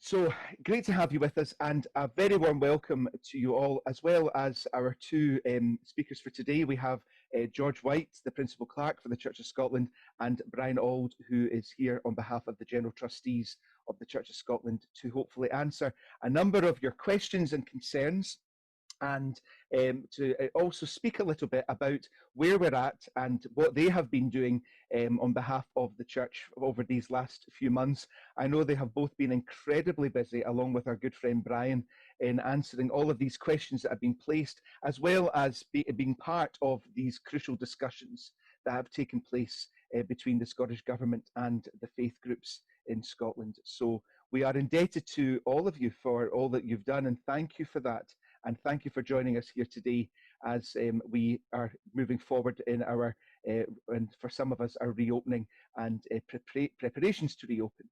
So great to have you with us, and a very warm welcome to you all, as well as our two speakers for today. We have George Whyte, the Principal Clerk for the Church of Scotland, and Brian Auld, who is here on behalf of the General Trustees of the Church of Scotland to hopefully answer a number of your questions and concerns, and to also speak a little bit about where we're at and what they have been doing on behalf of the church over these last few months. I know they have both been incredibly busy, along with our good friend Brian, in answering all of these questions that have been placed, as well as being part of these crucial discussions that have taken place between the Scottish Government and the faith groups in Scotland. So we are indebted to all of you for all that you've done, and thank you for that. And thank you for joining us here today as we are moving forward in our, and for some of us, our reopening and preparations to reopen.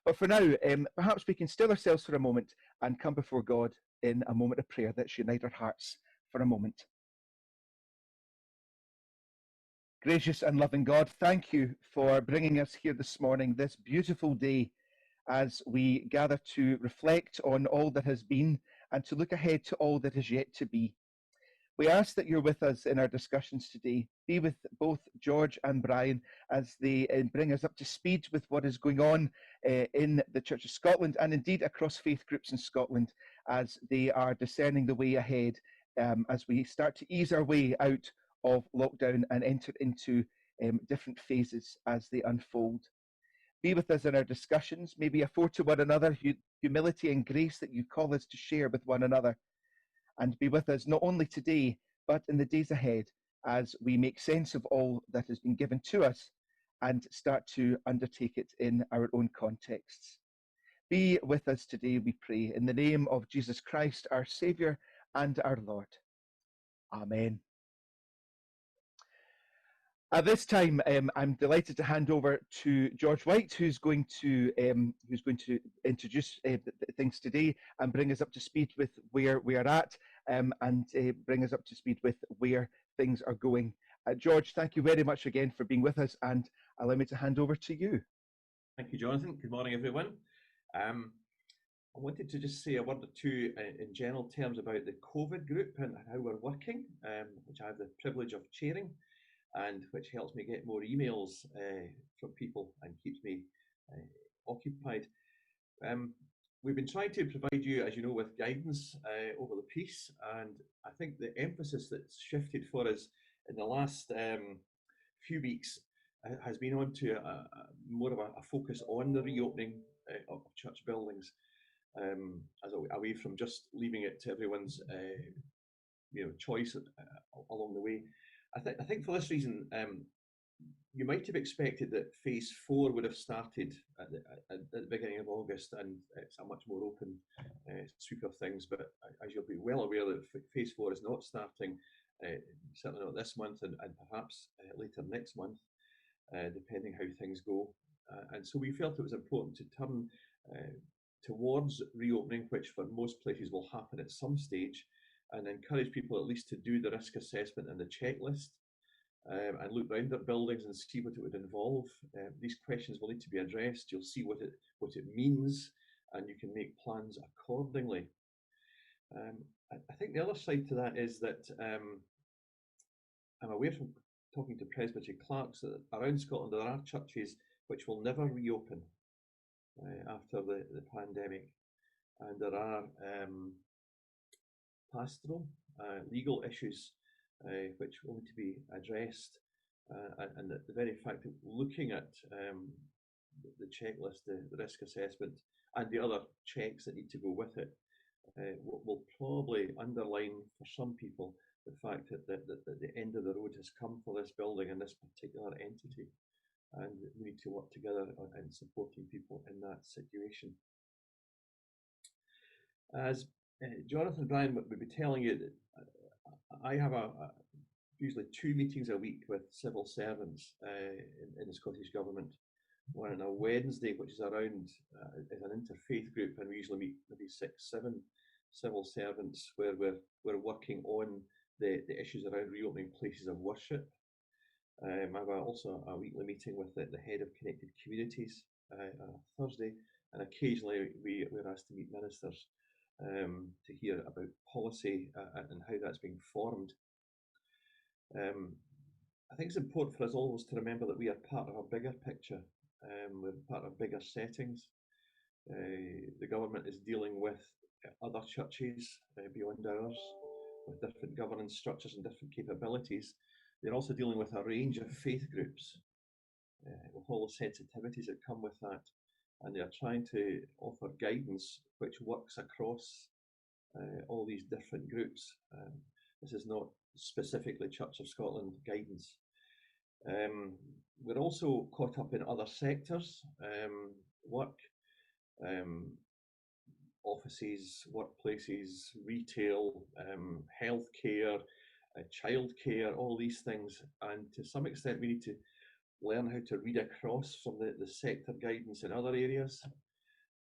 But for now, perhaps we can still ourselves for a moment and come before God in a moment of prayer. Let's unite our hearts for a moment. Gracious and loving God, thank you for bringing us here this morning, this beautiful day, as we gather to reflect on all that has been and to look ahead to all that is yet to be. We ask that you're with us in our discussions today. Be with both George and Brian as they bring us up to speed with what is going on in the Church of Scotland, and indeed across faith groups in Scotland, as they are discerning the way ahead as we start to ease our way out of lockdown and enter into different phases as they unfold. Be with us in our discussions, maybe afford to one another humility and grace that you call us to share with one another. And be with us not only today, but in the days ahead, as we make sense of all that has been given to us and start to undertake it in our own contexts. Be with us today, we pray, in the name of Jesus Christ, our Saviour and our Lord. Amen. At this time, I'm delighted to hand over to George Whyte, who's going to introduce things today and bring us up to speed with where we are at, and bring us up to speed with where things are going. George, thank you very much again for being with us, and allow me to hand over to you. Thank you, Jonathan. Good morning, everyone. I wanted to just say a word or two in general terms about the COVID group and how we're working, which I have the privilege of chairing, and which helps me get more emails from people and keeps me occupied. We've been trying to provide you, as you know, with guidance over the piece, and I think the emphasis that's shifted for us in the last few weeks has been on to more of a focus on the reopening of church buildings, as away from just leaving it to everyone's choice along the way. I think for this reason, you might have expected that phase 4 would have started at the beginning of August, and it's a much more open sweep of things. But as you'll be well aware, that phase 4 is not starting, certainly not this month, and perhaps later next month, depending how things go. And so we felt it was important to turn towards reopening, which for most places will happen at some stage, and encourage people at least to do the risk assessment and the checklist, and look around their buildings and see what it would involve. These questions will need to be addressed. You'll see what it means, and you can make plans accordingly. I think the other side to that is that I'm aware from talking to Presbytery clerks that around Scotland there are churches which will never reopen after the pandemic, and there are pastoral legal issues which will need to be addressed, and the very fact of looking at the checklist, the risk assessment, and the other checks that need to go with it will probably underline for some people the fact that the end of the road has come for this building and this particular entity, and we need to work together in supporting people in that situation. As Jonathan and Brian would be telling you, that I have usually 2 meetings a week with civil servants in the Scottish Government. One on a Wednesday, which is around is an interfaith group, and we usually meet maybe 6-7 civil servants where we're working on the issues around reopening places of worship. I have also a weekly meeting with the head of Connected Communities on a Thursday, and occasionally we're asked to meet ministers to hear about policy and how that's being formed. I think it's important for us always to remember that we are part of a bigger picture. We're part of bigger settings. The government is dealing with other churches beyond ours, with different governance structures and different capabilities. They're also dealing with a range of faith groups, with all the sensitivities that come with that. And they are trying to offer guidance which works across all these different groups. This is not specifically Church of Scotland guidance. We're also caught up in other sectors, work, offices, workplaces, retail, healthcare, childcare, all these things. And to some extent, we need to learn how to read across from the sector guidance in other areas.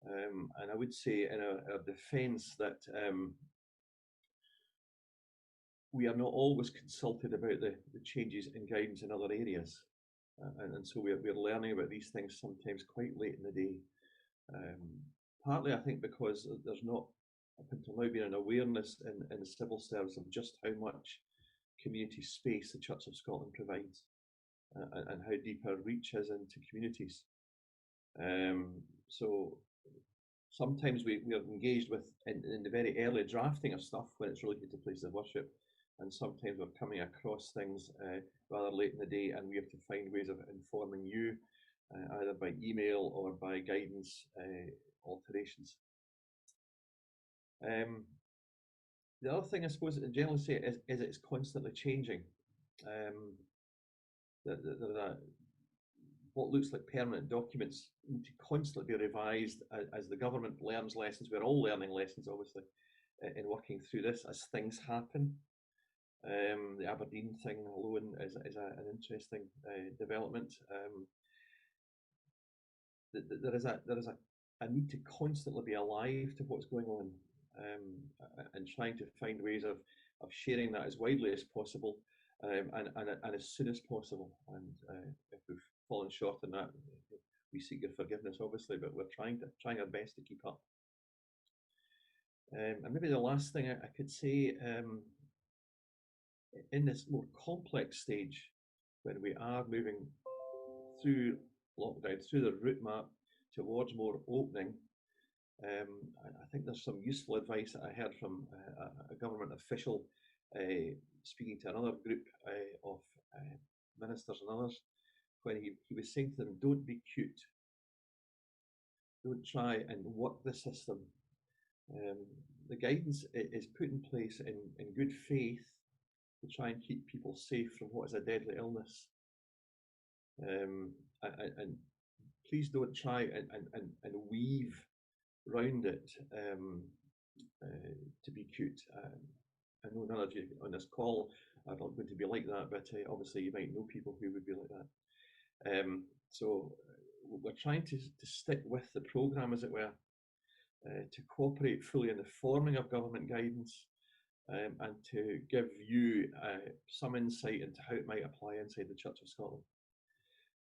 And I would say in our defence that we are not always consulted about the changes in guidance in other areas. And so we're learning about these things sometimes quite late in the day. Partly, I think, because there's not, up until now, been an awareness in the civil service of just how much community space the Church of Scotland provides, and how deep our reach is into communities. So sometimes we are engaged with in the very early drafting of stuff when it's related to places of worship, and sometimes we're coming across things rather late in the day, and we have to find ways of informing you, either by email or by guidance alterations. The other thing I suppose I generally say is it's constantly changing. What looks like permanent documents need to constantly be revised as the government learns lessons. We're all learning lessons, obviously, in working through this as things happen. The Aberdeen thing alone is an interesting development. There is a need to constantly be alive to what's going on, and trying to find ways of sharing that as widely as possible, and as soon as possible. And if we've fallen short on that, we seek your forgiveness, obviously, but we're trying our best to keep up. And maybe the last thing I could say, in this more complex stage, when we are moving through lockdown, through the route map towards more opening, I think there's some useful advice that I heard from a government official speaking to another group of ministers and others, when he was saying to them, don't be cute. Don't try and work the system. The guidance is put in place in good faith to try and keep people safe from what is a deadly illness. And please don't try and weave round it to be cute. I know none of you on this call are not going to be like that, but obviously you might know people who would be like that. So we're trying to stick with the programme, as it were, to cooperate fully in the forming of government guidance, and to give you some insight into how it might apply inside the Church of Scotland.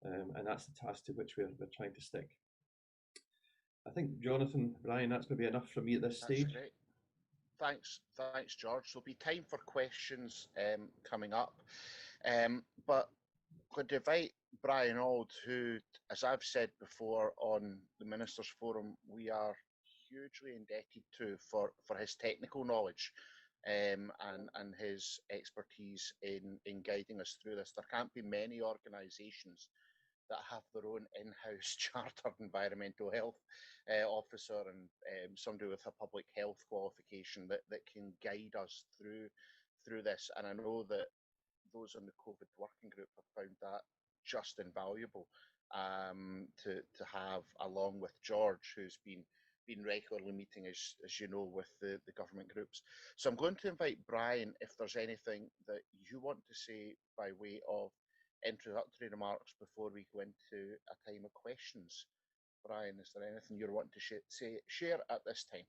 And that's the task to which we're trying to stick. I think, Jonathan, Brian, that's going to be enough from me at this stage. That's great. Thanks, George. There'll be time for questions coming up. But could invite Brian Auld, who, as I've said before on the Ministers' Forum, we are hugely indebted to for his technical knowledge and his expertise in guiding us through this. There can't be many organisations that have their own in-house chartered environmental health officer and somebody with a public health qualification that can guide us through this. And I know that those in the COVID working group have found that just invaluable to have, along with George, who's been regularly meeting, as you know, with the government groups. So I'm going to invite Brian, if there's anything that you want to say by way of introductory remarks before we go into a time of questions. Brian, is there anything you're wanting to share at this time?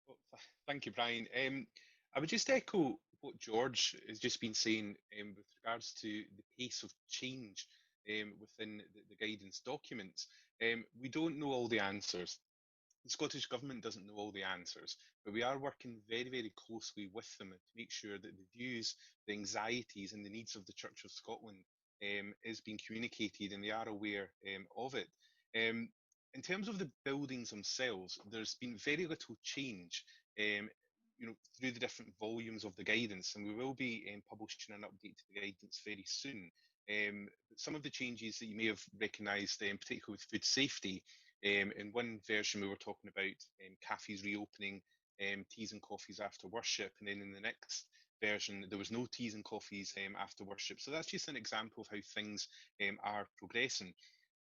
Well, thank you, Brian. I would just echo what George has just been saying with regards to the pace of change within the guidance documents. We don't know all the answers. The Scottish Government doesn't know all the answers, but we are working very, very closely with them to make sure that the views, the anxieties and the needs of the Church of Scotland is being communicated and they are aware of it. Um, in terms of the buildings themselves, there's been very little change through the different volumes of the guidance, and we will be publishing an update to the guidance very soon. But some of the changes that you may have recognised, particularly with food safety, in one version we were talking about cafes reopening, teas and coffees after worship, and then in the next version there was no teas and coffees after worship. So that's just an example of how things are progressing.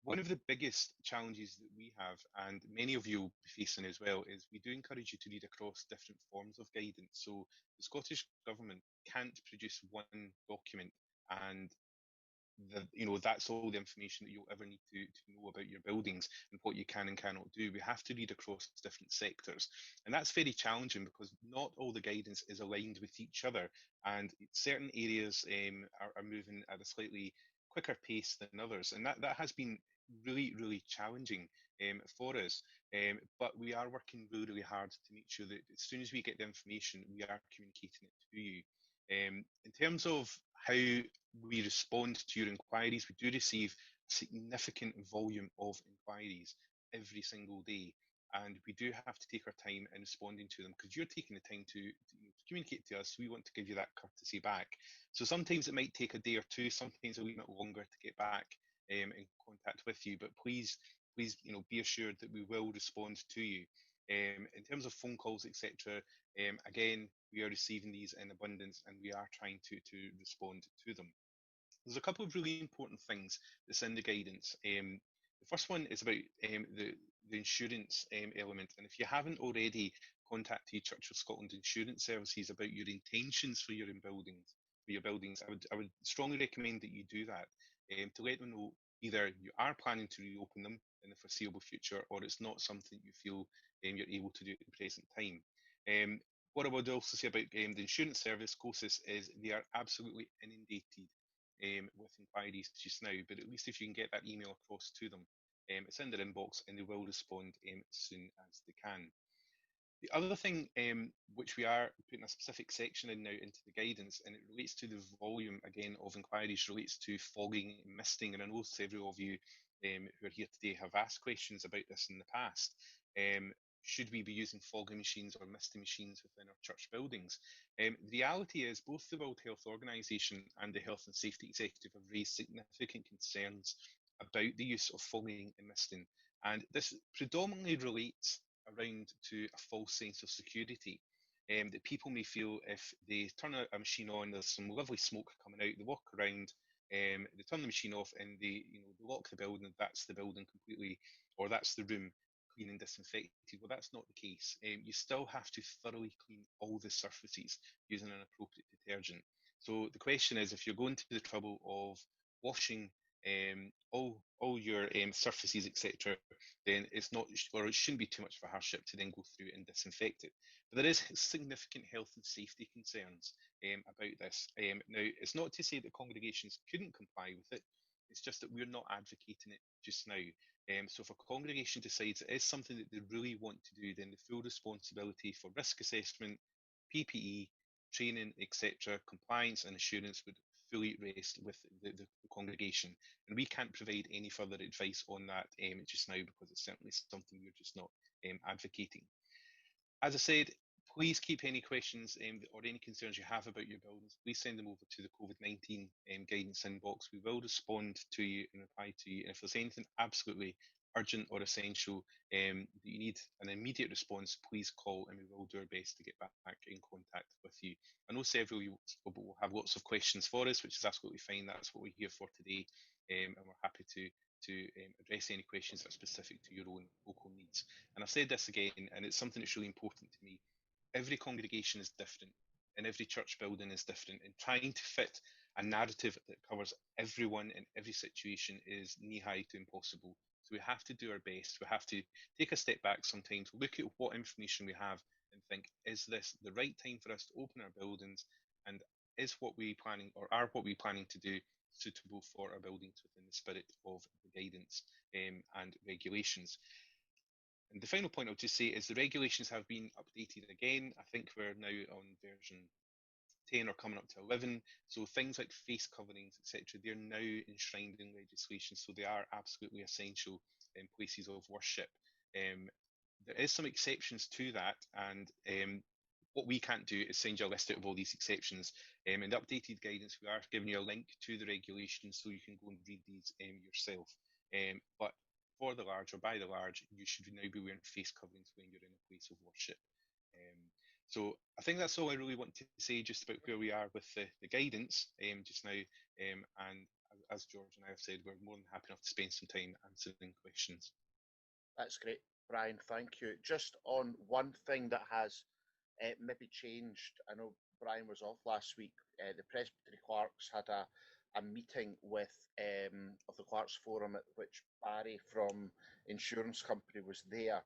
One of the biggest challenges that we have, and many of you will be facing as well, is we do encourage you to read across different forms of guidance. So the Scottish Government can't produce one document and that's all the information that you'll ever need to know about your buildings and what you can and cannot do. We have to read across different sectors, and that's very challenging because not all the guidance is aligned with each other, and certain areas are moving at a slightly quicker pace than others, and that has been really, really challenging for us. But we are working really, really hard to make sure that as soon as we get the information, we are communicating it to you. In terms of how we respond to your inquiries, we do receive a significant volume of inquiries every single day, and we do have to take our time in responding to them because you're taking the time to communicate to us. We want to give you that courtesy back. So sometimes it might take a day or two, sometimes a wee bit longer to get back in contact with you, but please be assured that we will respond to you. In terms of phone calls, etc., again, we are receiving these in abundance and we are trying to respond to them. There's a couple of really important things that's in the guidance. The first one is about the insurance element, and if you haven't already contacted Church of Scotland Insurance Services about your intentions for your buildings, I would strongly recommend that you do that to let them know either you are planning to reopen them in the foreseeable future or it's not something you feel you're able to do at the present time. What I would also say about the insurance service, COSIS, is they are absolutely inundated with inquiries just now, but at least if you can get that email across to them, it's in their inbox and they will respond as soon as they can. The other thing which we are putting a specific section in now into the guidance, and it relates to the volume again of inquiries, relates to fogging and misting, and I know several of you who are here today have asked questions about this in the past. Should we be using fogging machines or misting machines within our church buildings? The reality is both the World Health Organization and the Health and Safety Executive have raised significant concerns about the use of fogging and misting, and this predominantly relates around to a false sense of security. That people may feel if they turn a machine on, there's some lovely smoke coming out, they walk around, they turn the machine off and they lock the building, that's the building completely, or that's the room clean and disinfected. Well, that's not the case. You still have to thoroughly clean all the surfaces using an appropriate detergent. So the question is, if you're going to the trouble of washing all your surfaces, etc., then it's not, or it shouldn't be too much of a hardship to then go through and disinfect it. But there is significant health and safety concerns about this. Now, it's not to say that congregations couldn't comply with it. It's just that we're not advocating it just now. So if a congregation decides it is something that they really want to do, then the full responsibility for risk assessment, PPE, training, etc., compliance and assurance would fully rest with the congregation. And we can't provide any further advice on that just now because it's certainly something we're just not advocating. As I said, please keep any questions or any concerns you have about your buildings, please send them over to the COVID-19 guidance inbox. We will respond to you and reply to you. And if there's anything absolutely urgent or essential that you need an immediate response, please call and we will do our best to get back in contact with you. I know several of you will have lots of questions for us, which is absolutely fine. That's what we're here for today, and we're happy to address any questions that are specific to your own local needs. And I've said this again, and it's something that's really important to me. Every congregation is different and every church building is different, and trying to fit a narrative that covers everyone in every situation is knee-high to impossible. So we have to do our best. We have to take a step back sometimes, look at what information we have and think, is this the right time for us to open our buildings, and is what we planning, or are what we planning to do, suitable for our buildings within the spirit of the guidance and regulations. And the final point I'll just say is the regulations have been updated again. I think we're now on version 10 or coming up to 11. So things like face coverings, etc., they're now enshrined in legislation. So they are absolutely essential in places of worship. There is some exceptions to that, and what we can't do is send you a list out of all these exceptions. In the updated guidance, we are giving you a link to the regulations so you can go and read these yourself. But for the large, or by the large, you should now be wearing face coverings when you're in a place of worship. So I think that's all I really want to say just about where we are with the guidance just now. And as George and I have said, we're more than happy enough to spend some time answering questions. That's great, Brian. Thank you. Just on one thing that has maybe changed. I know Brian was off last week. The Presbytery Clerks had a meeting with of the Clerks Forum at which Barry from insurance company was there.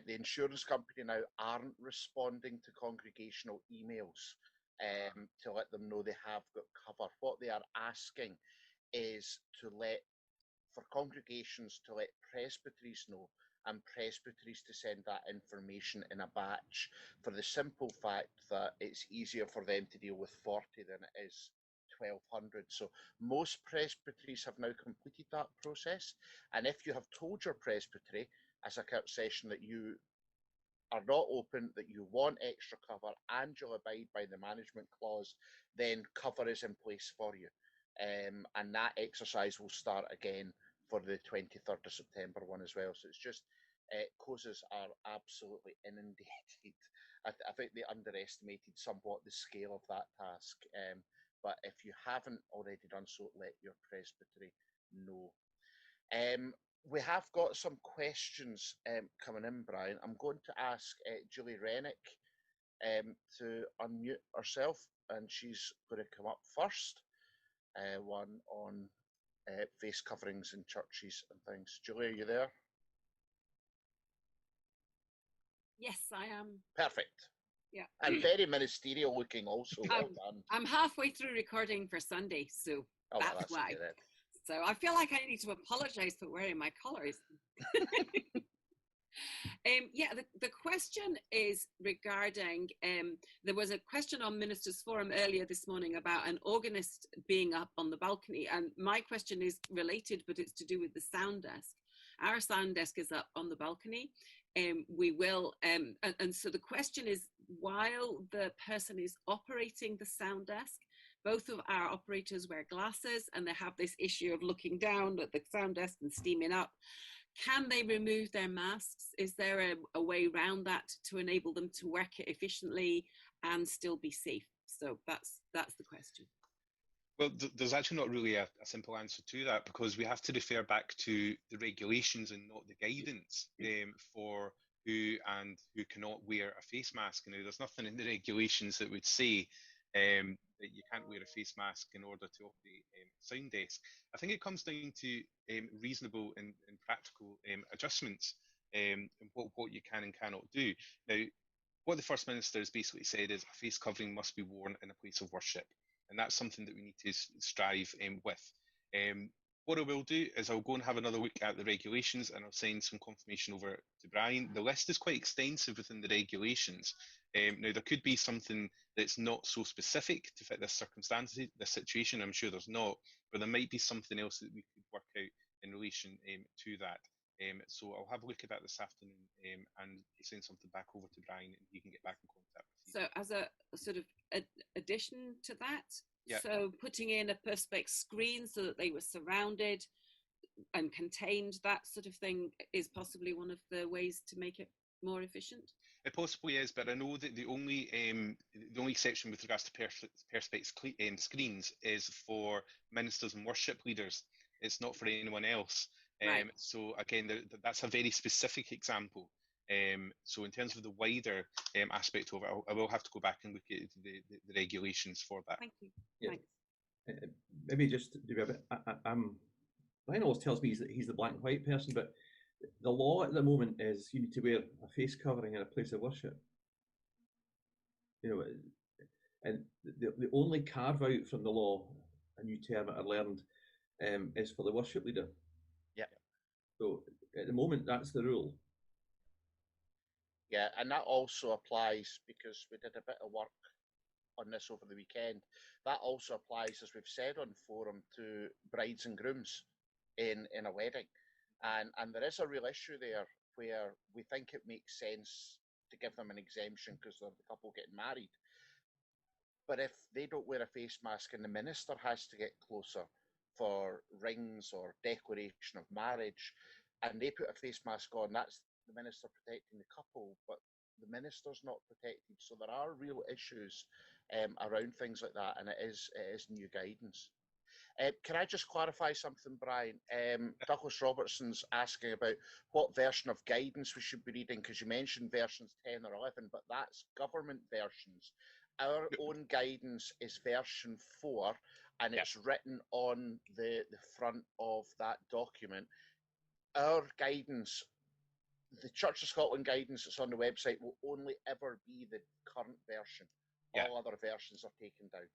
The insurance company now aren't responding to congregational emails to let them know they have got cover. What they are asking is for congregations to let presbyteries know, and presbyteries to send that information in a batch, for the simple fact that it's easier for them to deal with 40 than it is 1,200. So most presbyteries have now completed that process. And if you have told your presbytery as a session that you are not open, that you want extra cover, and you'll abide by the management clause, then cover is in place for you. And that exercise will start again for the 23rd of September one as well. So it's just, causes are absolutely inundated. I think they underestimated somewhat the scale of that task. But if you haven't already done so, let your presbytery know. We have got some questions coming in, Brian. I'm going to ask Julie Rennick to unmute herself, and she's going to come up first. One on face coverings in churches and things. Julie, are you there? Yes, I am. Perfect. Yeah. And very ministerial looking also. Well done. I'm halfway through recording for Sunday, so that's why. Okay, so I feel like I need to apologise for wearing my colours. Yeah, the question is regarding, there was a question on Ministers' Forum earlier this morning about an organist being up on the balcony, and my question is related, but it's to do with the sound desk. Our sound desk is up on the balcony. We will, and so the question is, while the person is operating the sound desk, both of our operators wear glasses and they have this issue of looking down at the sound desk and steaming up. Can they remove their masks? Is there a way around that to enable them to work it efficiently and still be safe? So that's the question. Well, there's actually not really a simple answer to that, because we have to refer back to the regulations and not the guidance for who and who cannot wear a face mask. You know, there's nothing in the regulations that would say that you can't wear a face mask in order to operate a sound desk. I think it comes down to reasonable and practical adjustments in what you can and cannot do. Now, what the First Minister has basically said is a face covering must be worn in a place of worship. And that's something that we need to strive with. What I will do is I'll go and have another look at the regulations, and I'll send some confirmation over to Brian. The list is quite extensive within the regulations. Now, there could be something that's not so specific to fit this circumstance, this situation. I'm sure there's not, but there might be something else that we could work out in relation to that. So I'll have a look at that this afternoon and send something back over to Brian, and he can get back in contact with you. So as a sort of addition to that, yeah. So putting in a perspex screen so that they were surrounded and contained, that sort of thing is possibly one of the ways to make it more efficient? It possibly is, but I know that the only exception with regards to perspex screens is for ministers and worship leaders. It's not for anyone else. Right. So again, that's a very specific example. So in terms of the wider aspect of it, I will have to go back and look at the regulations for that. Thank you. Yeah. Thanks. Maybe just to do a bit. Brian always tells me he's the black and white person, but the law at the moment is you need to wear a face covering in a place of worship. You know, and the only carve out from the law, a new term that I learned, is for the worship leader. Yeah. So at the moment, that's the rule. Yeah, and that also applies, because we did a bit of work on this over the weekend. That also applies, as we've said on forum, to brides and grooms in a wedding. And there is a real issue there where we think it makes sense to give them an exemption because they're the couple getting married. But if they don't wear a face mask and the minister has to get closer for rings or declaration of marriage, and they put a face mask on, that's the minister protecting the couple, but the minister's not protected. So there are real issues around things like that, and it is new guidance. Can I just clarify something, Brian? Douglas Robertson's asking about what version of guidance we should be reading, because you mentioned versions 10 or 11, but that's government versions. Our own guidance is version 4, and it's written on the front of that document. Our guidance, the Church of Scotland guidance that's on the website, will only ever be the current version. All other versions are taken down.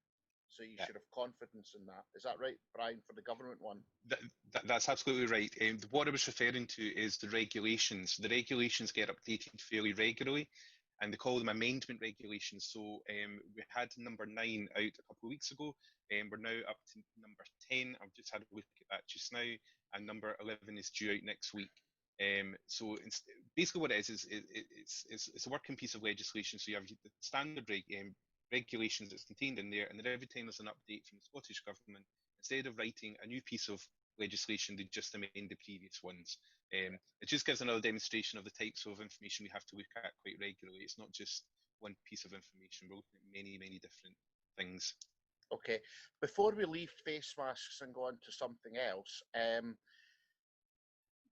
So you should have confidence in that. Is that right, Brian, for the government one? That's absolutely right. What I was referring to is the regulations. The regulations get updated fairly regularly, and they call them amendment regulations. So we had number 9 out a couple of weeks ago, and we're now up to number 10. I've just had a look at that just now, and number 11 is due out next week. So basically what it is it's a working piece of legislation. So you have the standard regulations that's contained in there, and then every time there's an update from the Scottish Government, instead of writing a new piece of legislation, they just amend the previous ones. It just gives another demonstration of the types of information we have to look at quite regularly. It's not just one piece of information, we're looking at many, many different things. Okay, before we leave face masks and go on to something else,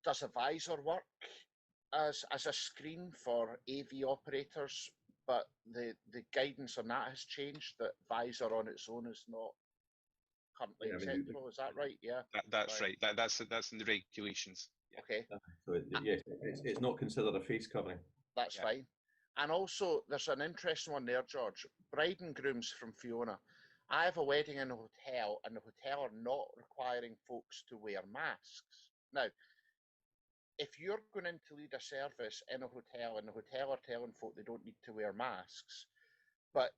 does a visor work as a screen for AV operators? But the guidance on that has changed, that visor on its own is not currently acceptable. Is that right? Yeah. That's right. That's in the regulations. Yeah. Okay. So yes, it's not considered a face covering. That's fine. And also, there's an interesting one there, George. Bride and grooms from Fiona. I have a wedding in a hotel, and the hotel are not requiring folks to wear masks. Now, if you're going in to lead a service in a hotel and the hotel are telling folk they don't need to wear masks, but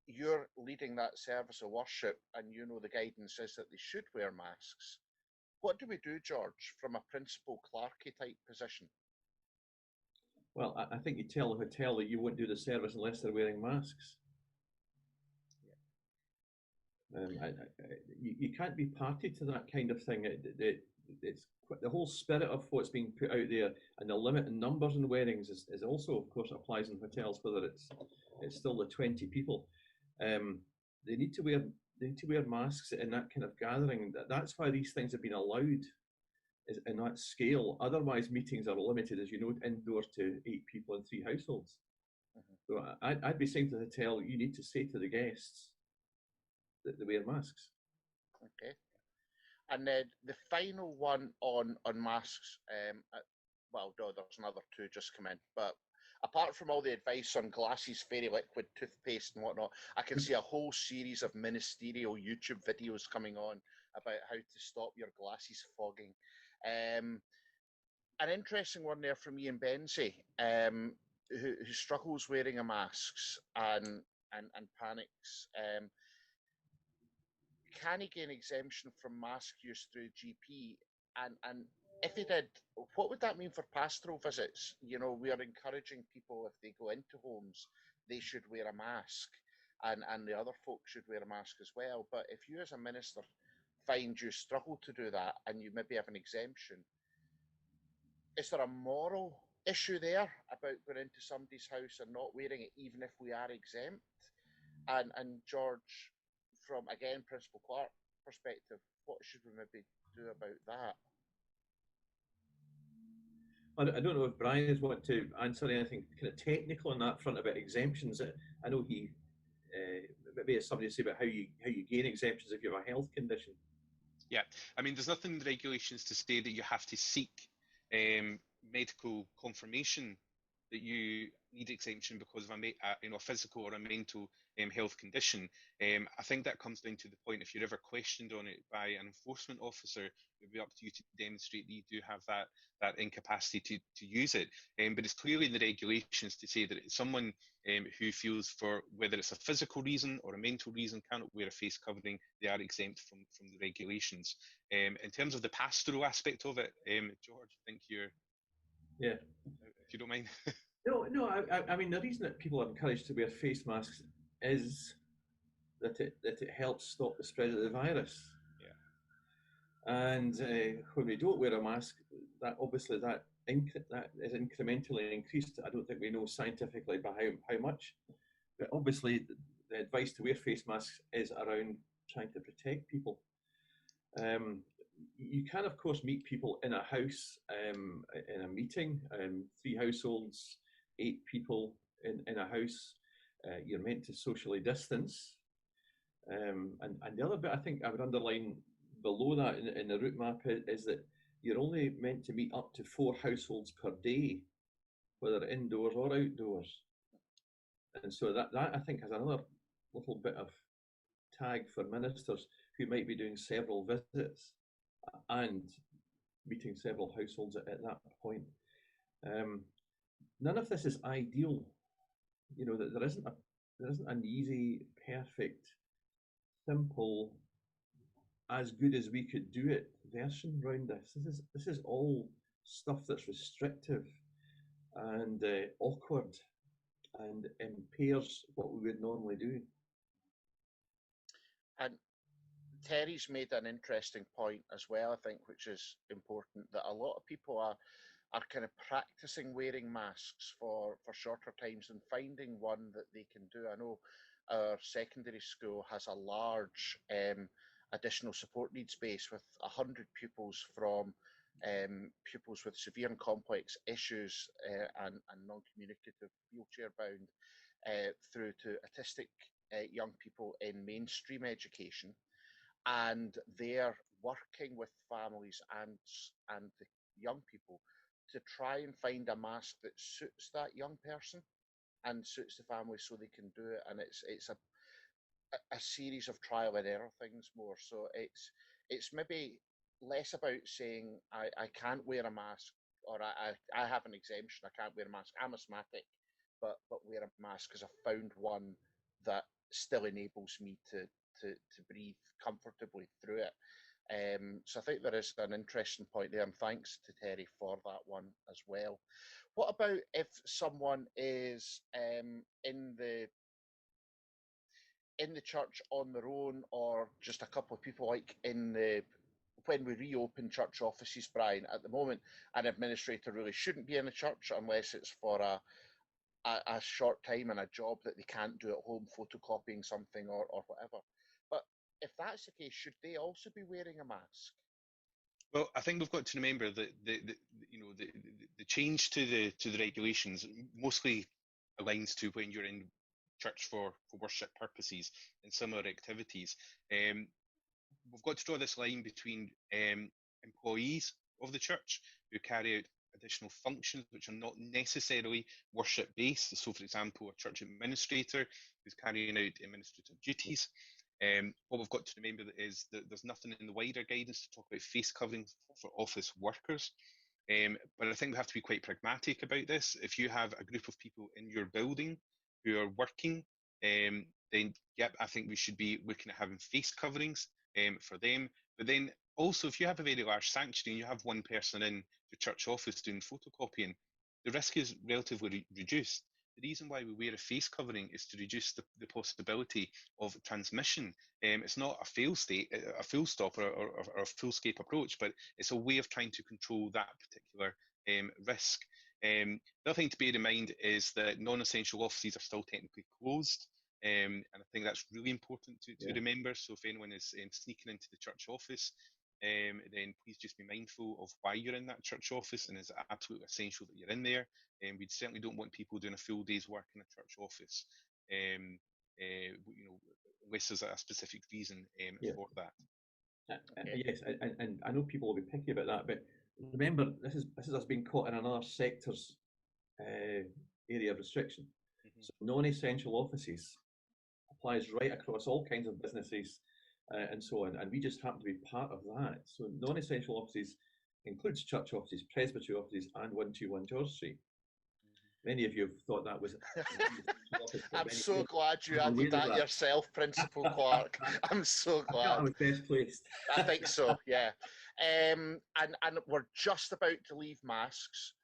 you're leading that service of worship and you know the guidance is that they should wear masks, what do we do, George, from a principal clerky type position? Well, I think you tell the hotel that you won't do the service unless they're wearing masks. You can't be party to that kind of thing. It's the whole spirit of what's being put out there, and the limit in numbers in weddings is also, of course, applies in hotels, whether it's still the 20 people. They need to wear masks in that kind of gathering. That's why these things have been allowed in that scale. Otherwise, meetings are limited, as you know, indoors to 8 people in 3 households. So I'd be saying to the hotel, you need to say to the guests that they wear masks. Okay. And then the final one on masks, well, no, there's another 2 just come in, but apart from all the advice on glasses, fairy liquid, toothpaste and whatnot, I can see a whole series of ministerial YouTube videos coming on about how to stop your glasses fogging. An interesting one there from Ian Benzie, who struggles wearing a mask and panics. Can he gain exemption from mask use through GP? And if he did, what would that mean for pastoral visits? You know, we are encouraging people, if they go into homes, they should wear a mask, and the other folk should wear a mask as well. But if you as a minister find you struggle to do that and you maybe have an exemption, is there a moral issue there about going into somebody's house and not wearing it, even if we are exempt? And George, from, again, Principal Clerk perspective, what should we maybe do about that? I don't know if Brian is wanting to answer anything kind of technical on that front about exemptions. I know he maybe has something to say about how you gain exemptions if you have a health condition. Yeah, I mean, there's nothing in the regulations to say that you have to seek medical confirmation that you need exemption because of a physical or a mental health condition. I think that comes down to the point, if you're ever questioned on it by an enforcement officer, it would be up to you to demonstrate that you do have that incapacity to use it. But it's clearly in the regulations to say that it's someone who feels, for whether it's a physical reason or a mental reason, cannot wear a face covering, they are exempt from the regulations. In terms of the pastoral aspect of it, George, I think you're, Yeah. if you don't mind. No. I mean, the reason that people are encouraged to wear face masks is that it helps stop the spread of the virus. Yeah. And when we don't wear a mask, that obviously that is incrementally increased. I don't think we know scientifically by how much, but obviously the advice to wear face masks is around trying to protect people. You can, of course, meet people in a house, in a meeting, 3 households, 8 people in a house. You're meant to socially distance. And the other bit I think I would underline below that in the route map is that you're only meant to meet up to 4 households per day, whether indoors or outdoors. And so that I think has another little bit of tag for ministers who might be doing several visits and meeting several households at that point. None of this is ideal. You know, that there isn't an easy, perfect, simple, as good as we could do it version around this. This is all stuff that's restrictive and awkward and impairs what we would normally do. And Terry's made an interesting point as well, I think, which is important, that a lot of people are kind of practicing wearing masks for shorter times and finding one that they can do. I know our secondary school has a large additional support needs base with 100 pupils, from pupils with severe and complex issues and non-communicative, wheelchair bound, through to autistic young people in mainstream education. And they're working with families and the young people to try and find a mask that suits that young person and suits the family so they can do it. And it's a series of trial and error things more. So it's maybe less about saying I can't wear a mask, or I have an exemption, I can't wear a mask, I'm asthmatic, but wear a mask because I found one that still enables me to breathe comfortably through it. So I think there is an interesting point there, and thanks to Terry for that one as well. What about if someone is in the church on their own, or just a couple of people, like when we reopen church offices, Brian? At the moment, an administrator really shouldn't be in the church unless it's for a short time and a job that they can't do at home, photocopying something or whatever. But if that's the case, should they also be wearing a mask? Well, I think we've got to remember that the change to the regulations mostly aligns to when you're in church for worship purposes and similar activities. We've got to draw this line between employees of the church who carry out additional functions which are not necessarily worship based. So, for example, a church administrator who's carrying out administrative duties. What we've got to remember is that there's nothing in the wider guidance to talk about face coverings for office workers. But I think we have to be quite pragmatic about this. If you have a group of people in your building who are working, then yep, I think we should be looking at having face coverings for them. But then also, if you have a very large sanctuary and you have one person in the church office doing photocopying, the risk is relatively reduced. The reason why we wear a face covering is to reduce the possibility of transmission. It's not a full stop or a full-scape approach, but it's a way of trying to control that particular risk. The other thing to bear in mind is that non-essential offices are still technically closed. And I think that's really important to remember. So if anyone is sneaking into the church office, then please just be mindful of why you're in that church office, and is it absolutely essential that you're in there. We certainly don't want people doing a full day's work in a church office, unless there's a specific reason for that. Yes, and I know people will be picky about that, but remember, this is us being caught in another sector's area of restriction. So non-essential offices applies right across all kinds of businesses and so on, and we just happen to be part of that. So non-essential offices includes church offices, presbytery offices, and 121 George Street. Many of you have thought that was. I'm so glad you added that yourself, Principal Clerk. I'm so glad. I was best placed. I think so, yeah. And we're just about to leave masks.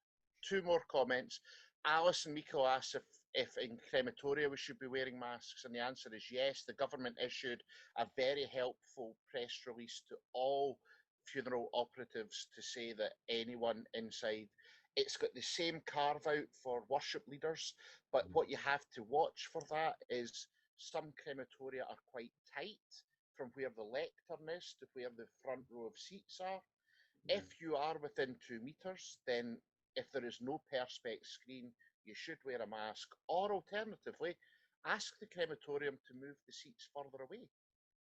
2 more comments. Alice and Miko asked if in crematoria we should be wearing masks, and the answer is yes. The government issued a very helpful press release to all funeral operatives to say that anyone inside, it's got the same carve out for worship leaders, but what you have to watch for that is some crematoria are quite tight from where the lectern is to where the front row of seats are. If you are within 2 meters, then if there is no perspex screen, you should wear a mask, or alternatively, ask the crematorium to move the seats further away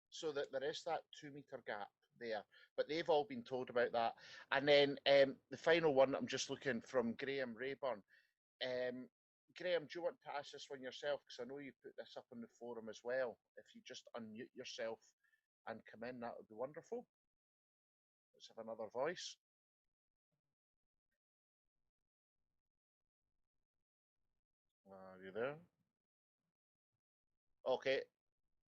so that there is that 2 meter gap there. But they've all been told about that. And then the final one, I'm just looking from Graham Rayburn. Graham, do you want to ask this one yourself? Because I know you put this up on the forum as well. If you just unmute yourself and come in, that would be wonderful. Let's have another voice. Are you there? Okay,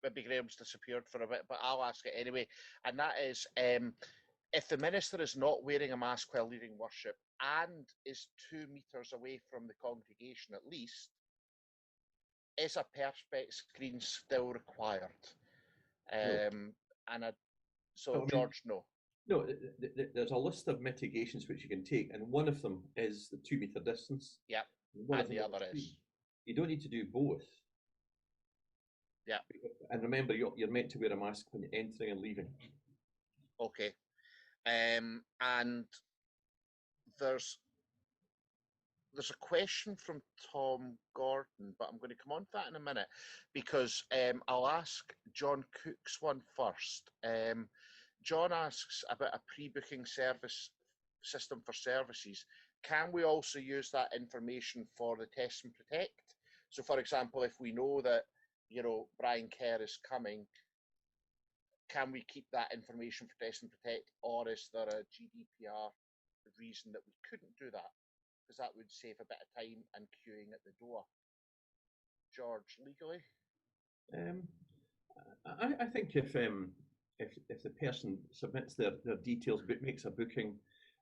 maybe Graham's disappeared for a bit, but I'll ask it anyway. And that is, if the minister is not wearing a mask while leading worship and is 2 meters away from the congregation at least, is a perspex screen still required? No. So George, no. No, there's a list of mitigations which you can take, and one of them is the 2 meter distance. Yeah, and the other is. You don't need to do both. Yeah. And remember, you're meant to wear a mask when you're entering and leaving. Okay. And there's a question from Tom Gordon, but I'm going to come on to that in a minute because I'll ask John Cook's one first. John asks about a pre-booking service system for services. Can we also use that information for the test and protect? So, for example, if we know that, Brian Kerr is coming, can we keep that information for test and protect, or is there a GDPR reason that we couldn't do that? Because that would save a bit of time and queuing at the door. George, legally? I think if the person submits their details, makes a booking,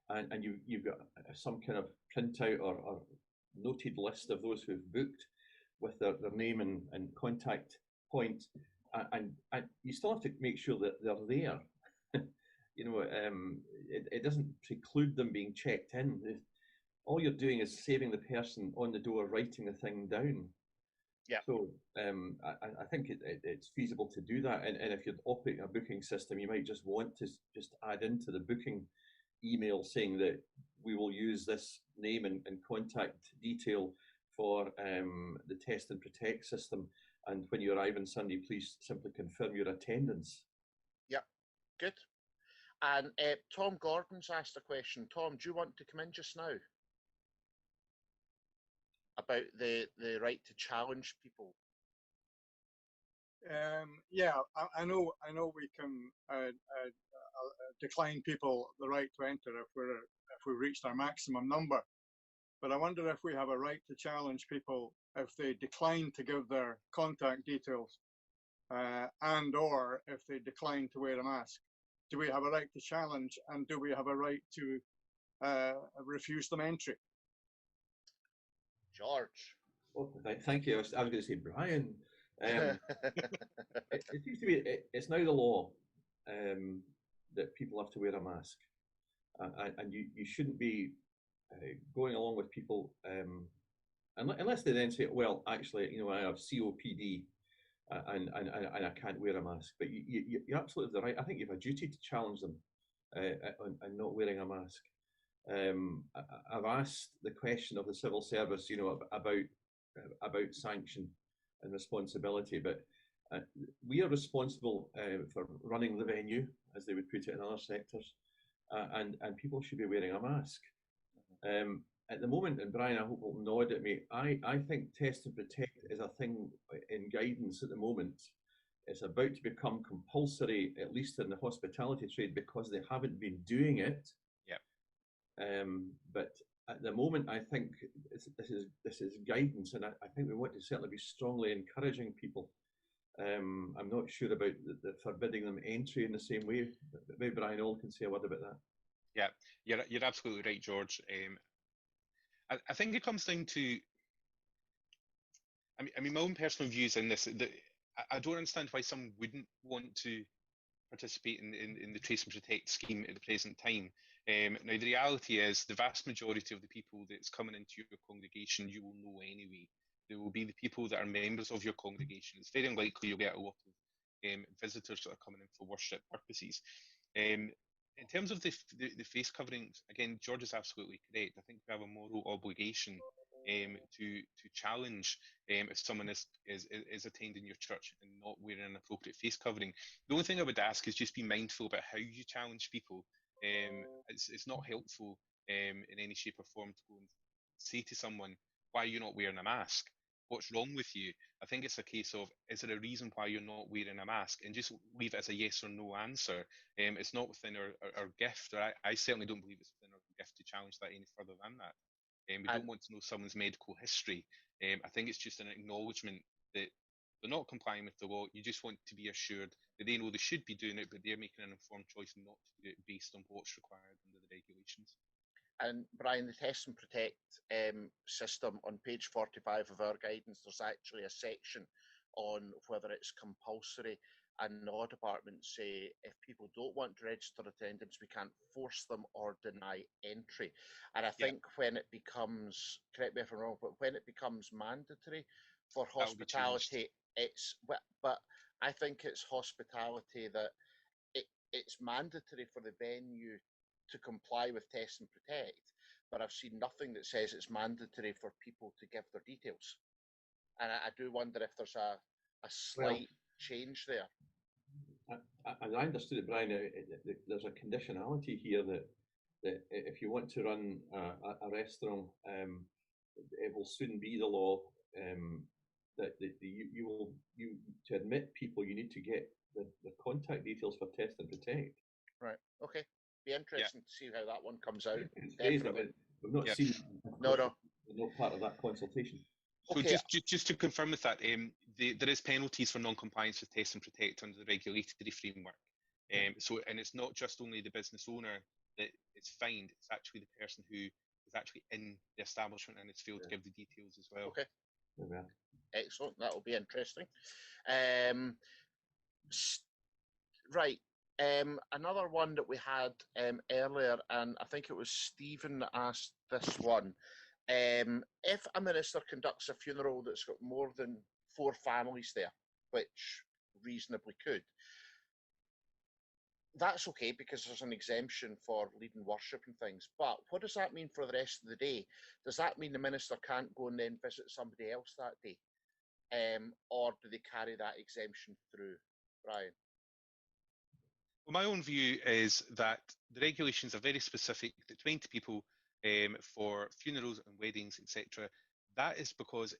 and you've got some kind of printout or noted list of those who've booked with their name and contact point, and you still have to make sure that they're there. It doesn't preclude them being checked in. All you're doing is saving the person on the door writing the thing down. Yeah. So I think it's feasible to do that. And if you're operating a booking system, you might just want to just add into the booking email saying that we will use this name and contact detail for the test and protect system. And when you arrive on Sunday, please simply confirm your attendance. Yep, good. And Tom Gordon's asked a question. Tom, do you want to come in just now? About the right to challenge people. Yeah, I know we can decline people the right to enter if we reached our maximum number, but I wonder if we have a right to challenge people if they decline to give their contact details, and or if they decline to wear a mask. Do we have a right to challenge, and do we have a right to refuse them entry? George. Oh, thank you. I was going to say Brian. It seems to be it's now the law that people have to wear a mask, and you shouldn't be going along with people unless they then say, well, actually, I have COPD and I can't wear a mask. But you're absolutely right. I think you have a duty to challenge them on not wearing a mask. I've asked the question of the civil service, about sanction and responsibility, but we are responsible for running the venue, as they would put it in other sectors, and people should be wearing a mask. at the moment, and Brian, I hope will nod at me, I think test and protect is a thing in guidance at the moment. It's about to become compulsory, at least in the hospitality trade, because they haven't been doing it. Yeah. But at the moment, I think this is guidance, and I think we want to certainly be strongly encouraging people. I'm not sure about the forbidding them entry in the same way. But maybe Brian Auld can say a word about that. Yeah, you're absolutely right, George. I think it comes down to, I mean, my own personal views in this. That I don't understand why some wouldn't want to participate in the trace and protect scheme at the present time. Now, the reality is the vast majority of the people that's coming into your congregation you will know anyway. There will be the people that are members of your congregation. It's very unlikely you'll get a lot of visitors that are coming in for worship purposes. In terms of the face coverings, again, George is absolutely correct. I think we have a moral obligation to challenge if someone is attending your church and not wearing an appropriate face covering. The only thing I would ask is just be mindful about how you challenge people. It's not helpful in any shape or form to go and say to someone, why are you not wearing a mask? What's wrong with you? I think it's a case of, is there a reason why you're not wearing a mask? And just leave it as a yes or no answer. It's not within our gift, or I certainly don't believe it's within our gift to challenge that any further than that. We don't want to know someone's medical history. I think it's just an acknowledgement that they're not complying with the law. You just want to be assured that they know they should be doing it, but they're making an informed choice not to do it based on what's required under the regulations. And Brian, the test and protect system on page 45 of our guidance, there's actually a section on whether it's compulsory, and the law department say if people don't want to register attendance, we can't force them or deny entry. And I think when it becomes, correct me if I'm wrong, but when it becomes mandatory for hospitality, but I think it's hospitality that it's mandatory for the venue to comply with test and protect, but I've seen nothing that says it's mandatory for people to give their details. And I do wonder if there's a slight change there. As I understood it, Brian, there's a conditionality here that if you want to run a restaurant, it will soon be the law that you to admit people, you need to get the contact details for test and protect. Right. Okay. Be interesting to see how that one comes out. Definitely. We've not seen. No. Not part of that consultation. So okay. just to confirm with that, there is penalties for non-compliance with test and protect under the regulatory framework. So, and it's not just only the business owner that is fined; it's actually the person who is actually in the establishment and has failed to give the details as well. Okay. Yeah. Excellent. That will be interesting. Right. Another one that we had earlier, and I think it was Stephen that asked this one. If a minister conducts a funeral that's got more than 4 families there, which reasonably could, that's okay because there's an exemption for leading worship and things. But what does that mean for the rest of the day? Does that mean the minister can't go and then visit somebody else that day? Or do they carry that exemption through? Brian? Well, my own view is that the regulations are very specific, that 20 people for funerals and weddings, etc. That is because,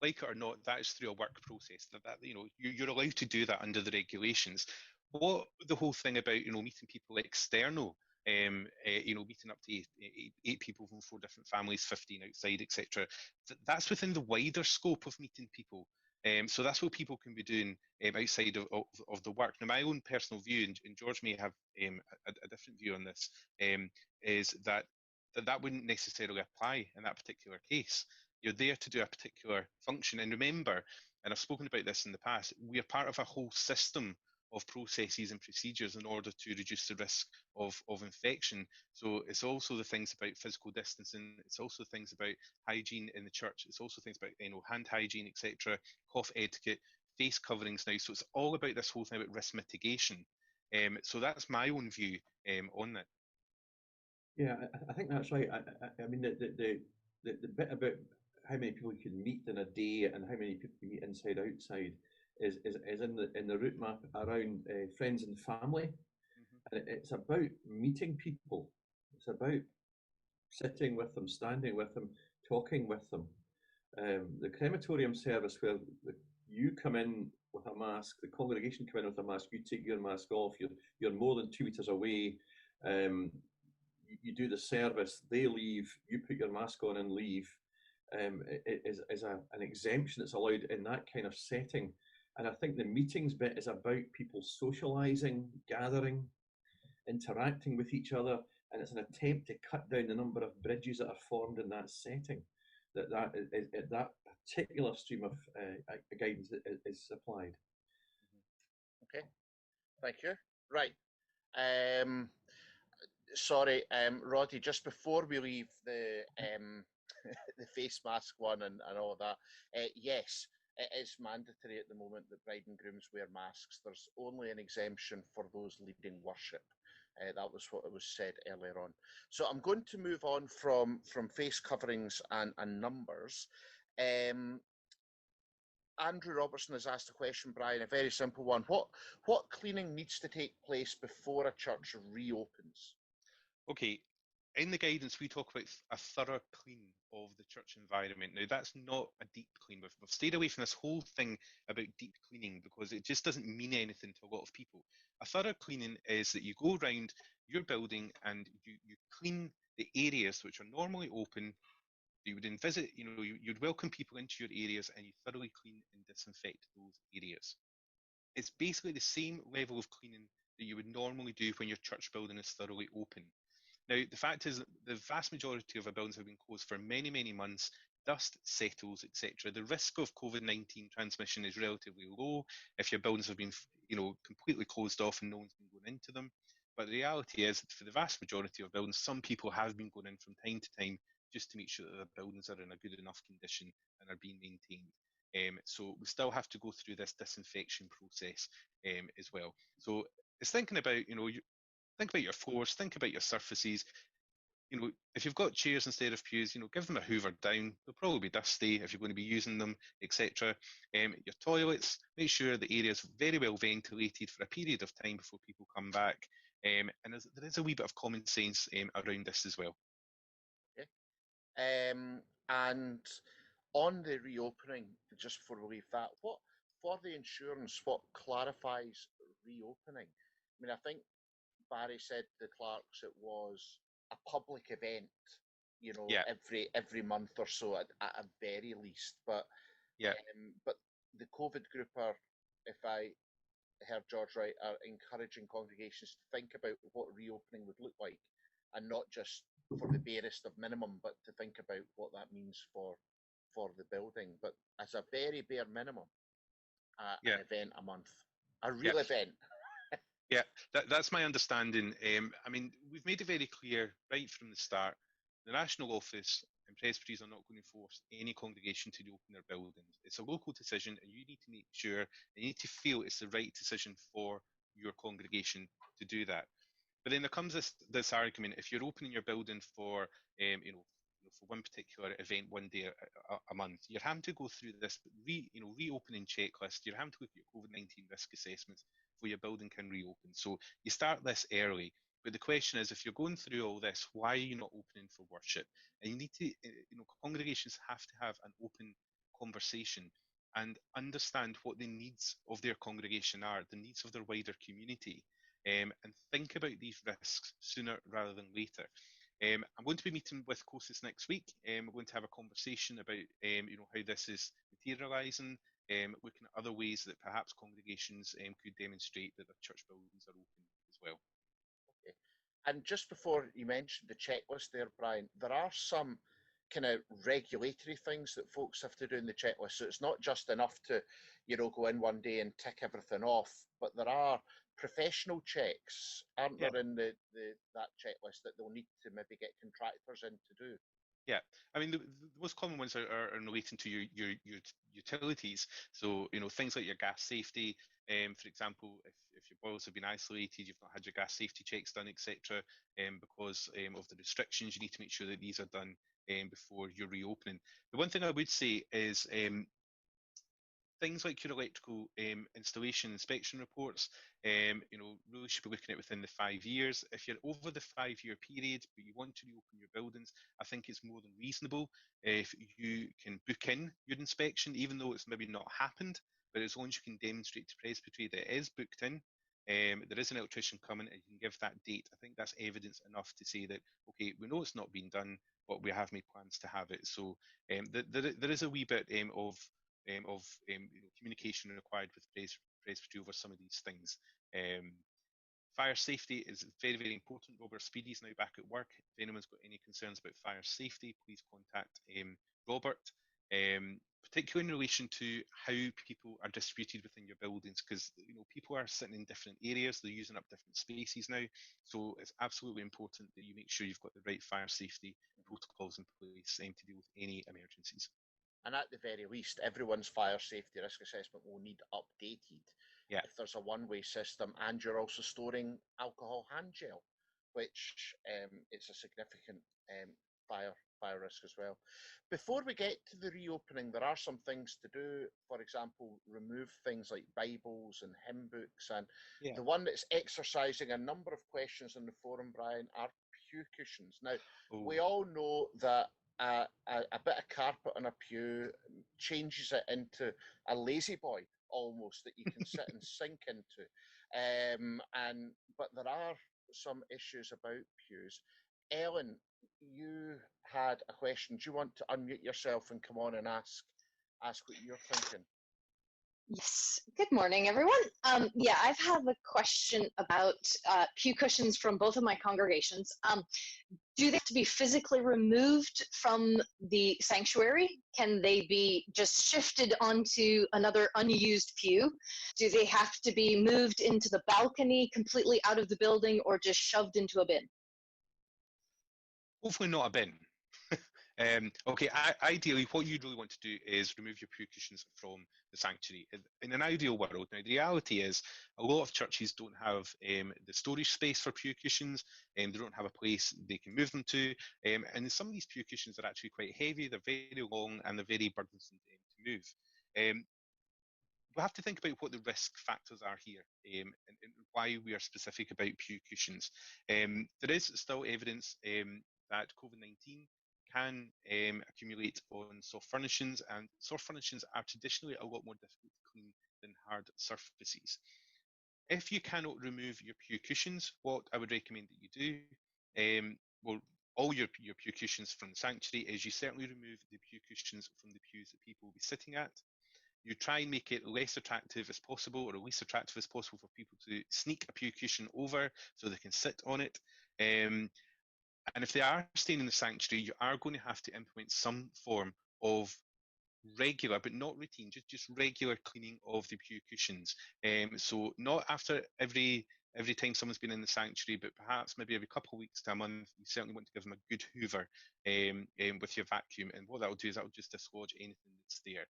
like it or not, that is through a work process. That you're allowed to do that under the regulations. What the whole thing about meeting people external, meeting up to eight people from 4 different families, 15 outside, etc. That's within the wider scope of meeting people. So that's what people can be doing outside of the work. Now, my own personal view, and George may have a different view on this, is that wouldn't necessarily apply in that particular case. You're there to do a particular function. And remember, and I've spoken about this in the past, we are part of a whole system of processes and procedures in order to reduce the risk of infection. So it's also the things about physical distancing, it's also things about hygiene in the church, it's also things about hand hygiene, etc., cough etiquette, face coverings now. So it's all about this whole thing about risk mitigation. So that's my own view on that. Yeah, I think that's right. I mean, the bit about how many people you can meet in a day and how many people you meet inside, outside is in the route map around friends and family. And it's about meeting people. It's about sitting with them, standing with them, talking with them. The crematorium service where you come in with a mask, the congregation come in with a mask, you take your mask off, you're more than 2 meters away, you do the service, they leave, you put your mask on and leave, is an exemption that's allowed in that kind of setting. And I think the meetings bit is about people socialising, gathering, interacting with each other, and it's an attempt to cut down the number of bridges that are formed in that setting. That particular stream of guidance is applied. Okay, thank you. Right. Sorry, Roddy, just before we leave the the face mask one and all of that, yes, it is mandatory at the moment that bride and grooms wear masks. There's only an exemption for those leading worship. That was what was said earlier on. So I'm going to move on from face coverings and numbers. Andrew Robertson has asked a question, Brian, a very simple one. What cleaning needs to take place before a church reopens? Okay, in the guidance, we talk about a thorough clean of the church environment. Now, that's not a deep clean. We've stayed away from this whole thing about deep cleaning because it just doesn't mean anything to a lot of people. A thorough cleaning is that you go around your building and you clean the areas which are normally open. You would visit, you'd welcome people into your areas and you thoroughly clean and disinfect those areas. It's basically the same level of cleaning that you would normally do when your church building is thoroughly open. Now, the fact is that the vast majority of our buildings have been closed for many, many months. Dust settles, etc. The risk of COVID-19 transmission is relatively low if your buildings have been, completely closed off and no one's been going into them. But the reality is, for the vast majority of buildings, some people have been going in from time to time just to make sure that the buildings are in a good enough condition and are being maintained. So we still have to go through this disinfection process as well. So it's thinking about, think about your floors, think about your surfaces. If you've got chairs instead of pews, give them a hoover down. They'll probably be dusty if you're going to be using them, etc. Your toilets, make sure the area is very well ventilated for a period of time before people come back. And there is a wee bit of common sense around this as well. Okay. And on the reopening, just before we leave that, what for the insurance, what clarifies reopening? I mean, I think Barry said to the clerks it was a public event, every month or so at a very least. But but the COVID group are, if I heard George right, are encouraging congregations to think about what reopening would look like, and not just for the barest of minimum, but to think about what that means for the building. But as a very bare minimum, an event a month, a real event. Yeah, that's my understanding. I mean, we've made it very clear right from the start, the National Office and presbyteries are not going to force any congregation to reopen their buildings. It's a local decision and you need to make sure, and you need to feel it's the right decision for your congregation to do that. But then there comes this argument, if you're opening your building for, for one particular event one day a month, you're having to go through this reopening checklist, you're having to look at your COVID-19 risk assessments before your building can reopen. So you start this early. But the question is, if you're going through all this, why are you not opening for worship? And you need to, congregations have to have an open conversation and understand what the needs of their congregation are, the needs of their wider community, and think about these risks sooner rather than later. I'm going to be meeting with COSIS next week. We're going to have a conversation about how this is materialising, looking at other ways that perhaps congregations could demonstrate that their church buildings are open as well. Okay. And just before you mentioned the checklist there, Brian, there are some kind of regulatory things that folks have to do in the checklist. So it's not just enough to, go in one day and tick everything off, but there are professional checks, aren't there, in that checklist that they'll need to maybe get contractors in to do? Yeah, I mean, the most common ones are relating to your utilities. So, things like your gas safety. For example, if your boilers have been isolated, you've not had your gas safety checks done, etc. Because of the restrictions, you need to make sure that these are done before you're reopening. The one thing I would say is things like your electrical installation inspection reports, really should be looking at within the 5 years. If you're over the 5-year period, but you want to reopen your buildings, I think it's more than reasonable if you can book in your inspection, even though it's maybe not happened, but as long as you can demonstrate to Presbytery that it is booked in, there is an electrician coming and you can give that date. I think that's evidence enough to say that, okay, we know it's not been done, but we have made plans to have it. So there is a wee bit of communication required with Presbytery over some of these things. Fire safety is very, very important. Robert Speedy is now back at work. If anyone's got any concerns about fire safety, please contact Robert, particularly in relation to how people are distributed within your buildings, because people are sitting in different areas, they're using up different spaces now. So it's absolutely important that you make sure you've got the right fire safety protocols in place to deal with any emergencies. And at the very least, everyone's fire safety risk assessment will need updated. Yeah. If there's a one-way system and you're also storing alcohol hand gel, which it's a significant fire risk as well. Before we get to the reopening, there are some things to do. For example, remove things like Bibles and hymn books. And the one that's exercising a number of questions in the forum, Brian, are pew cushions. Now, we all know that a bit of carpet on a pew changes it into a lazy boy almost that you can sit and sink into. But there are some issues about pews. Ellen, you had a question. Do you want to unmute yourself and come on and ask what you're thinking? Yes. Good morning, everyone. Yeah, I've had a question about pew cushions from both of my congregations. Do they have to be physically removed from the sanctuary? Can they be just shifted onto another unused pew? Do they have to be moved into the balcony completely out of the building or just shoved into a bin? Hopefully not a bin. Okay, ideally, what you really want to do is remove your pew cushions from the sanctuary. In an ideal world, now the reality is a lot of churches don't have the storage space for pew cushions, and they don't have a place they can move them to. And some of these pew cushions are actually quite heavy, they're very long, and they're very burdensome to move. We have to think about what the risk factors are here and why we are specific about pew cushions. There is still evidence that COVID-19 can accumulate on soft furnishings, and soft furnishings are traditionally a lot more difficult to clean than hard surfaces. If you cannot remove your pew cushions, what I would recommend that you do, well, all your pew cushions from the sanctuary, is you certainly remove the pew cushions from the pews that people will be sitting at. You try and make it less attractive as possible, or least attractive as possible, for people to sneak a pew cushion over so they can sit on it. And if they are staying in the sanctuary, you are going to have to implement some form of regular, but not routine, just regular cleaning of the pew cushions. So not after every time someone's been in the sanctuary, but perhaps maybe every couple of weeks to a month. You certainly want to give them a good hoover with your vacuum. And what that will do is that will just dislodge anything that's there.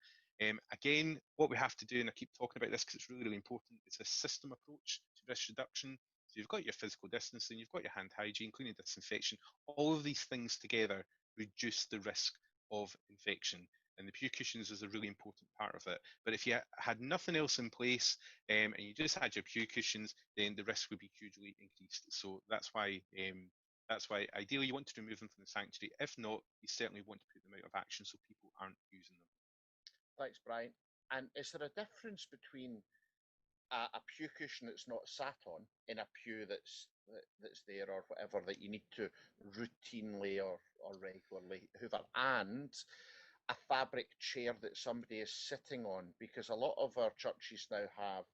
Again, what we have to do, and I keep talking about this because it's really, really important, it's a system approach to risk reduction. So you've got your physical distancing, you've got your hand hygiene, cleaning, disinfection. All of these things together reduce the risk of infection. And the pew cushions is a really important part of it. But if you had nothing else in place and you just had your pew cushions, then the risk would be hugely increased. So that's why ideally you want to remove them from the sanctuary. If not, you certainly want to put them out of action so people aren't using them. Thanks, Brian. And is there a difference between a pew cushion that's not sat on in a pew that's there or whatever that you need to routinely or regularly hoover, and a fabric chair that somebody is sitting on? Because a lot of our churches now have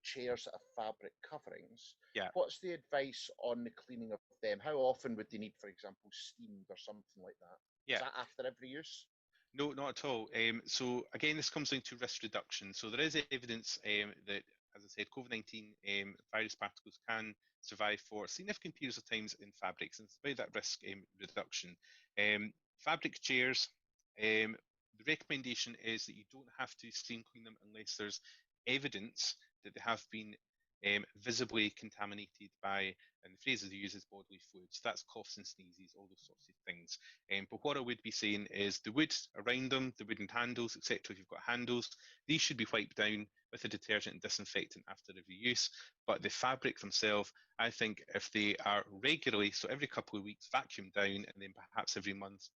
chairs that have fabric coverings. Yeah. What's the advice on the cleaning of them? How often would they need, for example, steamed or something like that? Yeah. Is that after every use? No, not at all. So again, this comes down to risk reduction. So there is evidence that, as I said, COVID-19 virus particles can survive for significant periods of times in fabrics, and it's about that risk reduction. Fabric chairs, the recommendation is that you don't have to steam clean them unless there's evidence that they have been visibly contaminated by, and the phrase they use is bodily fluids. That's coughs and sneezes, all those sorts of things. But what I would be saying is the wood around them, the wooden handles, etc. If you've got handles, these should be wiped down with a detergent and disinfectant after every use. But the fabric themselves, I think if they are regularly, so every couple of weeks, vacuumed down, and then perhaps every month,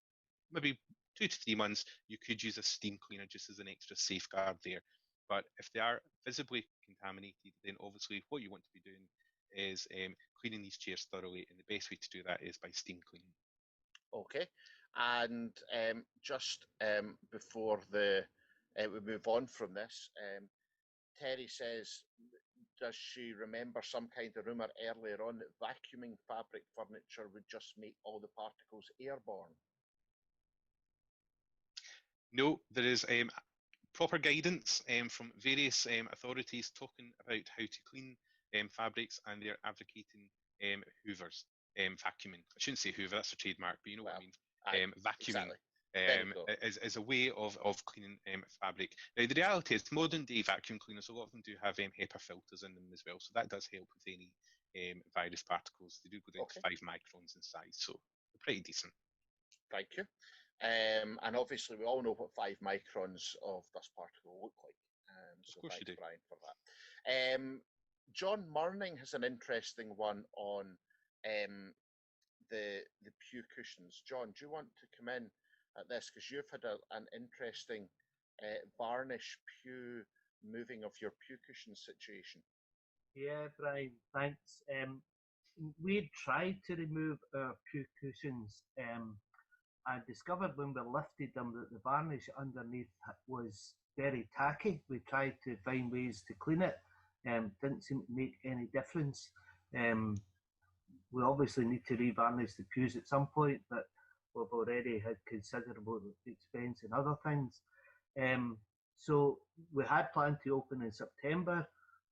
maybe 2 to 3 months, you could use a steam cleaner just as an extra safeguard there. But if they are visibly contaminated, then obviously what you want to be doing is cleaning these chairs thoroughly, and the best way to do that is by steam cleaning. Okay, and just before we move on from this, Terry says, does she remember some kind of rumour earlier on that vacuuming fabric furniture would just make all the particles airborne? No, there is proper guidance from various authorities talking about how to clean fabrics, and they're advocating hoovers, vacuuming. I shouldn't say hoover, that's a trademark, but you know what I mean. Vacuuming. Exactly. Is a way of cleaning fabric. Now, the reality is modern day vacuum cleaners, a lot of them do have HEPA filters in them as well, so that does help with any virus particles. They do go down to 5 microns in size, so they're pretty decent. Thank you. And obviously, we all know what 5 microns of dust particle look like. So thanks, Brian, for that. John Murning has an interesting one on the pew cushions. John, do you want to come in at this, because you've had an interesting varnish pew moving of your pew cushion situation? Yeah, Brian, thanks. We tried to remove our pew cushions. I discovered when we lifted them that the varnish underneath was very tacky. We tried to find ways to clean it. Didn't seem to make any difference. We obviously need to revarnish the pews at some point, but we've already had considerable expense in other things. So we had planned to open in September.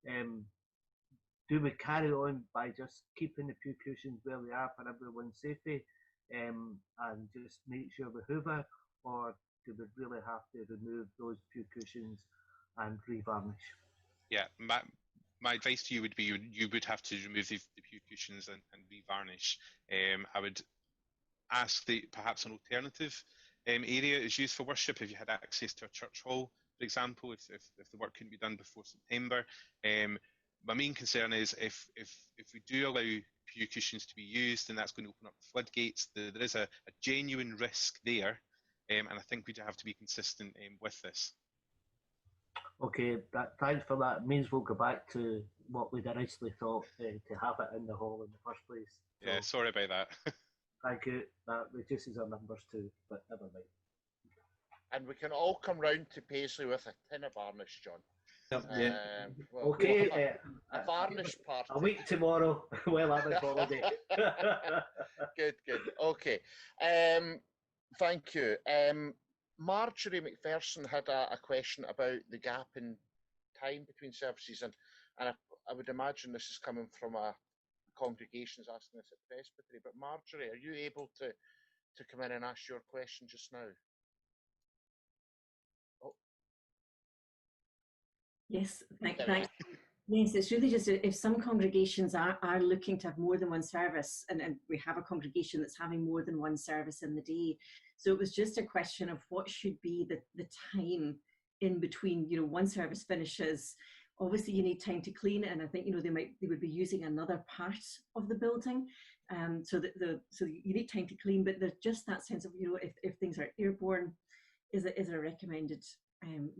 Do we carry on by just keeping the pew cushions where they are for everyone's safety, and just make sure we hoover, or do we really have to remove those pew cushions and revarnish? Yeah, my advice to you would be you would have to remove the pew cushions and revarnish. I would ask that perhaps an alternative area is used for worship. If you had access to a church hall, for example, if the work couldn't be done before September. My main concern is if we do allow pew cushions to be used, then that's going to open up the floodgates. There is a genuine risk there, and I think we do have to be consistent with this. Okay, thanks for that. It means we'll go back to what we'd originally thought to have it in the hall in the first place. So, yeah, sorry about that. Thank you. That reduces our numbers too, but never mind. And we can all come round to Paisley with a tin of varnish, John. Yeah. Well, okay. A varnish party. A week tomorrow. Well, I'm on holiday. Good. Okay. Thank you. Marjorie McPherson had a question about the gap in time between services, and I would imagine this is coming from a congregation asking this at Presbytery. But Marjorie, are you able to come in and ask your question just now? Oh. Yes, thanks. Yes, it's really just if some congregations are looking to have more than one service, and we have a congregation that's having more than one service in the day. So it was just a question of what should be the time in between, one service finishes. Obviously you need time to clean, and I think, they would be using another part of the building. So you need time to clean, but there's just that sense of, if things are airborne, is a recommended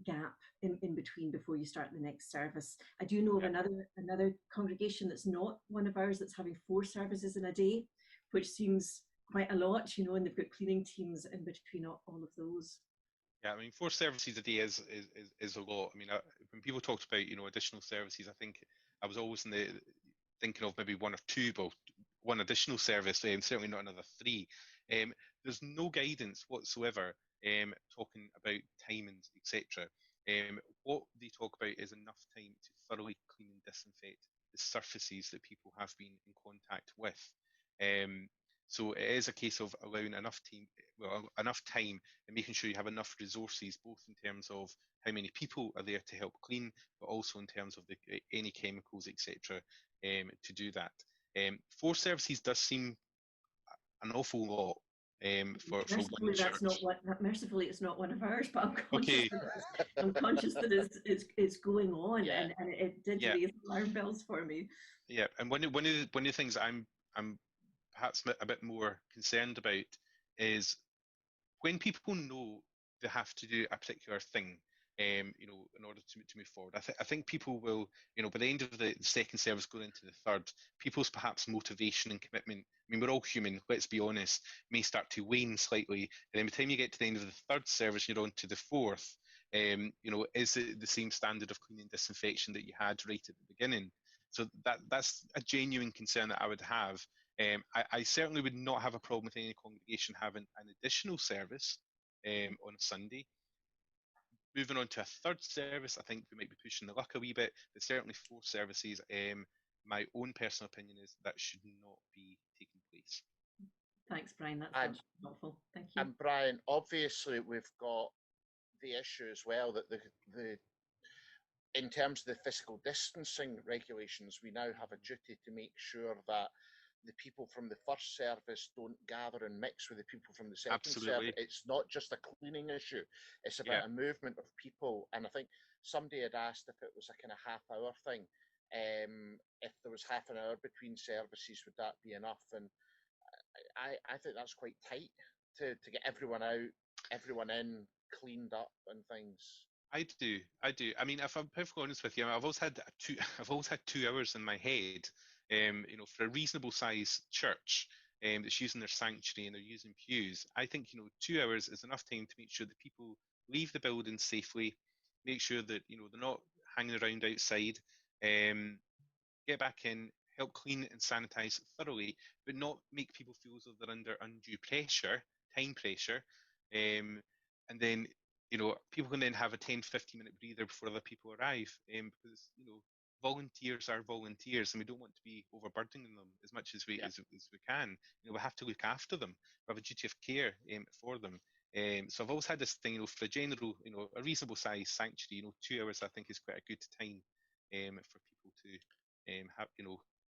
gap in between before you start the next service. I do know of another congregation that's not one of ours that's having 4 services in a day, which seems quite a lot, and they've got cleaning teams in between all of those. Yeah, I mean, 4 services a day is a lot. I mean, when people talked about additional services, I think I was always thinking of maybe 1 or 2, but 1 additional service, certainly not another 3. There's no guidance whatsoever talking about timings, etc. What they talk about is enough time to thoroughly clean and disinfect the surfaces that people have been in contact with. So it is a case of allowing enough time and making sure you have enough resources, both in terms of how many people are there to help clean, but also in terms of any chemicals, etc., to do that. 4 services does seem an awful lot for one Mercifully, that's church. not what. Mercifully, it's not one of ours. But I'm conscious. Okay. I'm conscious that it's going on, Yeah. and it did Yeah. raise alarm bells for me. Yeah, and one of the things I'm perhaps a bit more concerned about is when people know they have to do a particular thing, in order to move forward. I think people will, by the end of the second service going into the third, people's perhaps motivation and commitment, I mean, we're all human, let's be honest, may start to wane slightly. And then by the time you get to the end of the third service, you're on to the fourth. Is it the same standard of cleaning and disinfection that you had right at the beginning? So that's a genuine concern that I would have. I certainly would not have a problem with any congregation having an additional service on a Sunday. Moving on to a third service, I think we might be pushing the luck a wee bit, but certainly 4 services. My own personal opinion is that should not be taking place. Thanks, Brian. That's helpful. Thank you. And Brian, obviously we've got the issue as well that the in terms of the physical distancing regulations, we now have a duty to make sure that the people from the first service don't gather and mix with the people from the second service. It's not just a cleaning issue, it's about a movement of people. And I think somebody had asked if it was a kind of half-hour thing. If there was half an hour between services, would that be enough? And I think that's quite tight to get everyone out, everyone in, cleaned up and things. I do. I mean, if I'm perfectly honest with you, I've always had 2 hours in my head. For a reasonable size church that's using their sanctuary and they're using pews, I think 2 hours is enough time to make sure that people leave the building safely, make sure that they're not hanging around outside, get back in, help clean and sanitize thoroughly, but not make people feel as though they're under undue pressure, time pressure, and then people can then have a 10-15 minute breather before other people arrive, because volunteers are volunteers, and we don't want to be overburdening them as much as we can. We have to look after them. We have a duty of care for them. So I've always had this thing, for a general, a reasonable size sanctuary, 2 hours I think is quite a good time for people to have,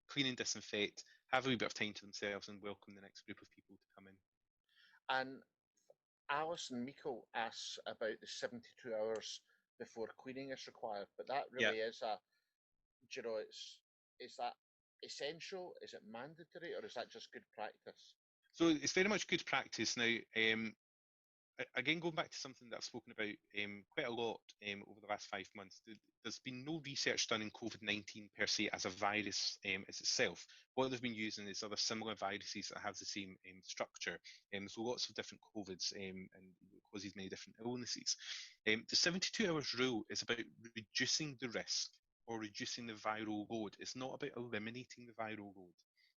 clean and disinfect, have a wee bit of time to themselves, and welcome the next group of people to come in. And Alison Meikle asks about the 72 hours before cleaning is required, but that really is is that essential? Is it mandatory, or is that just good practice? So it's very much good practice. Now, again, going back to something that I've spoken about quite a lot over the last 5 months, there's been no research done in COVID-19 per se as a virus as itself. What they've been using is other similar viruses that have the same structure. So lots of different COVIDs and causes many different illnesses. The 72 hours rule is about reducing the risk or reducing the viral load. It's not about eliminating the viral load.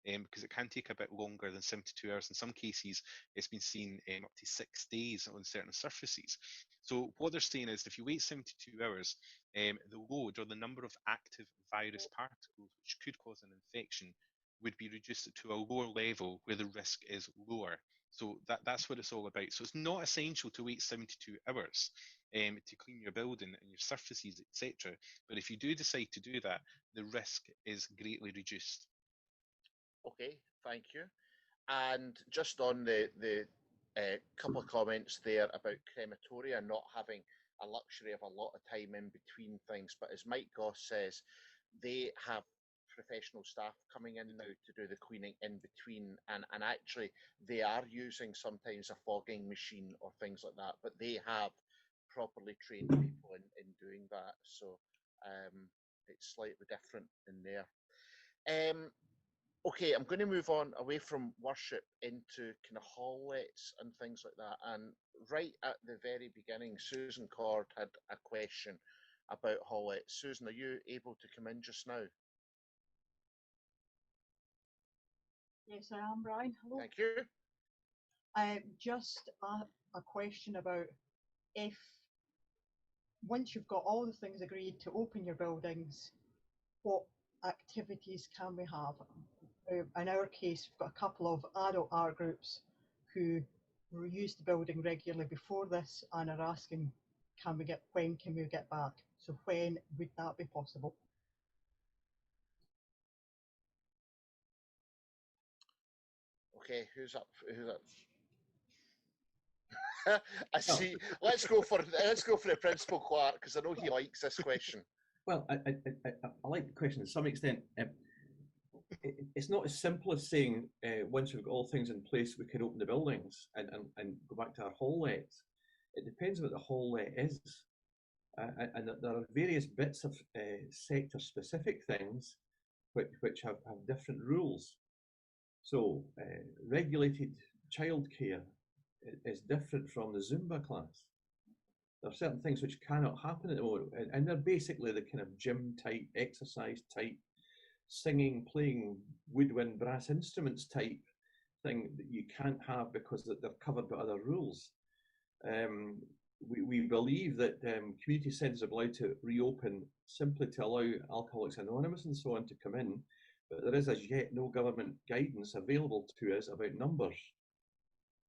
Because it can take a bit longer than 72 hours. In some cases, it's been seen up to 6 days on certain surfaces. So what they're saying is if you wait 72 hours, the load or the number of active virus particles which could cause an infection would be reduced to a lower level where the risk is lower. So that's what it's all about. So it's not essential to wait 72 hours to clean your building and your surfaces, etc. But if you do decide to do that, the risk is greatly reduced. Okay, thank you. And just on the couple of comments there about crematoria not having a luxury of a lot of time in between things, but as Mike Goss says, they have professional staff coming in now to do the cleaning in between, and actually they are using sometimes a fogging machine or things like that, but they have properly trained people in doing that. So it's slightly different in there. Okay, I'm going to move on away from worship into kind of hall-lets and things like that. And right at the very beginning, Susan Cord had a question about hall-lets. Susan, are you able to come in just now? Yes, I am, Brian. Hello. Thank you. Just a question about if, once you've got all the things agreed to open your buildings, what activities can we have? In our case, we've got a couple of adult art groups who used the building regularly before this and are asking, when can we get back? So when would that be possible? Okay, who's up? Who's up? I see. Let's go for the principal clerk, because I know he likes this question. Well, I like the question to some extent. It's not as simple as saying once we've got all things in place, we can open the buildings and go back to our hall lets. It depends what the hall let is, and there are various bits of sector-specific things which have different rules. So regulated childcare is different from the Zumba class. There are certain things which cannot happen at the moment, and they're basically the kind of gym type, exercise type, singing, playing woodwind, brass instruments type thing that you can't have because they're covered by other rules. We believe that community centres are allowed to reopen simply to allow Alcoholics Anonymous and so on to come in, but there is as yet no government guidance available to us about numbers.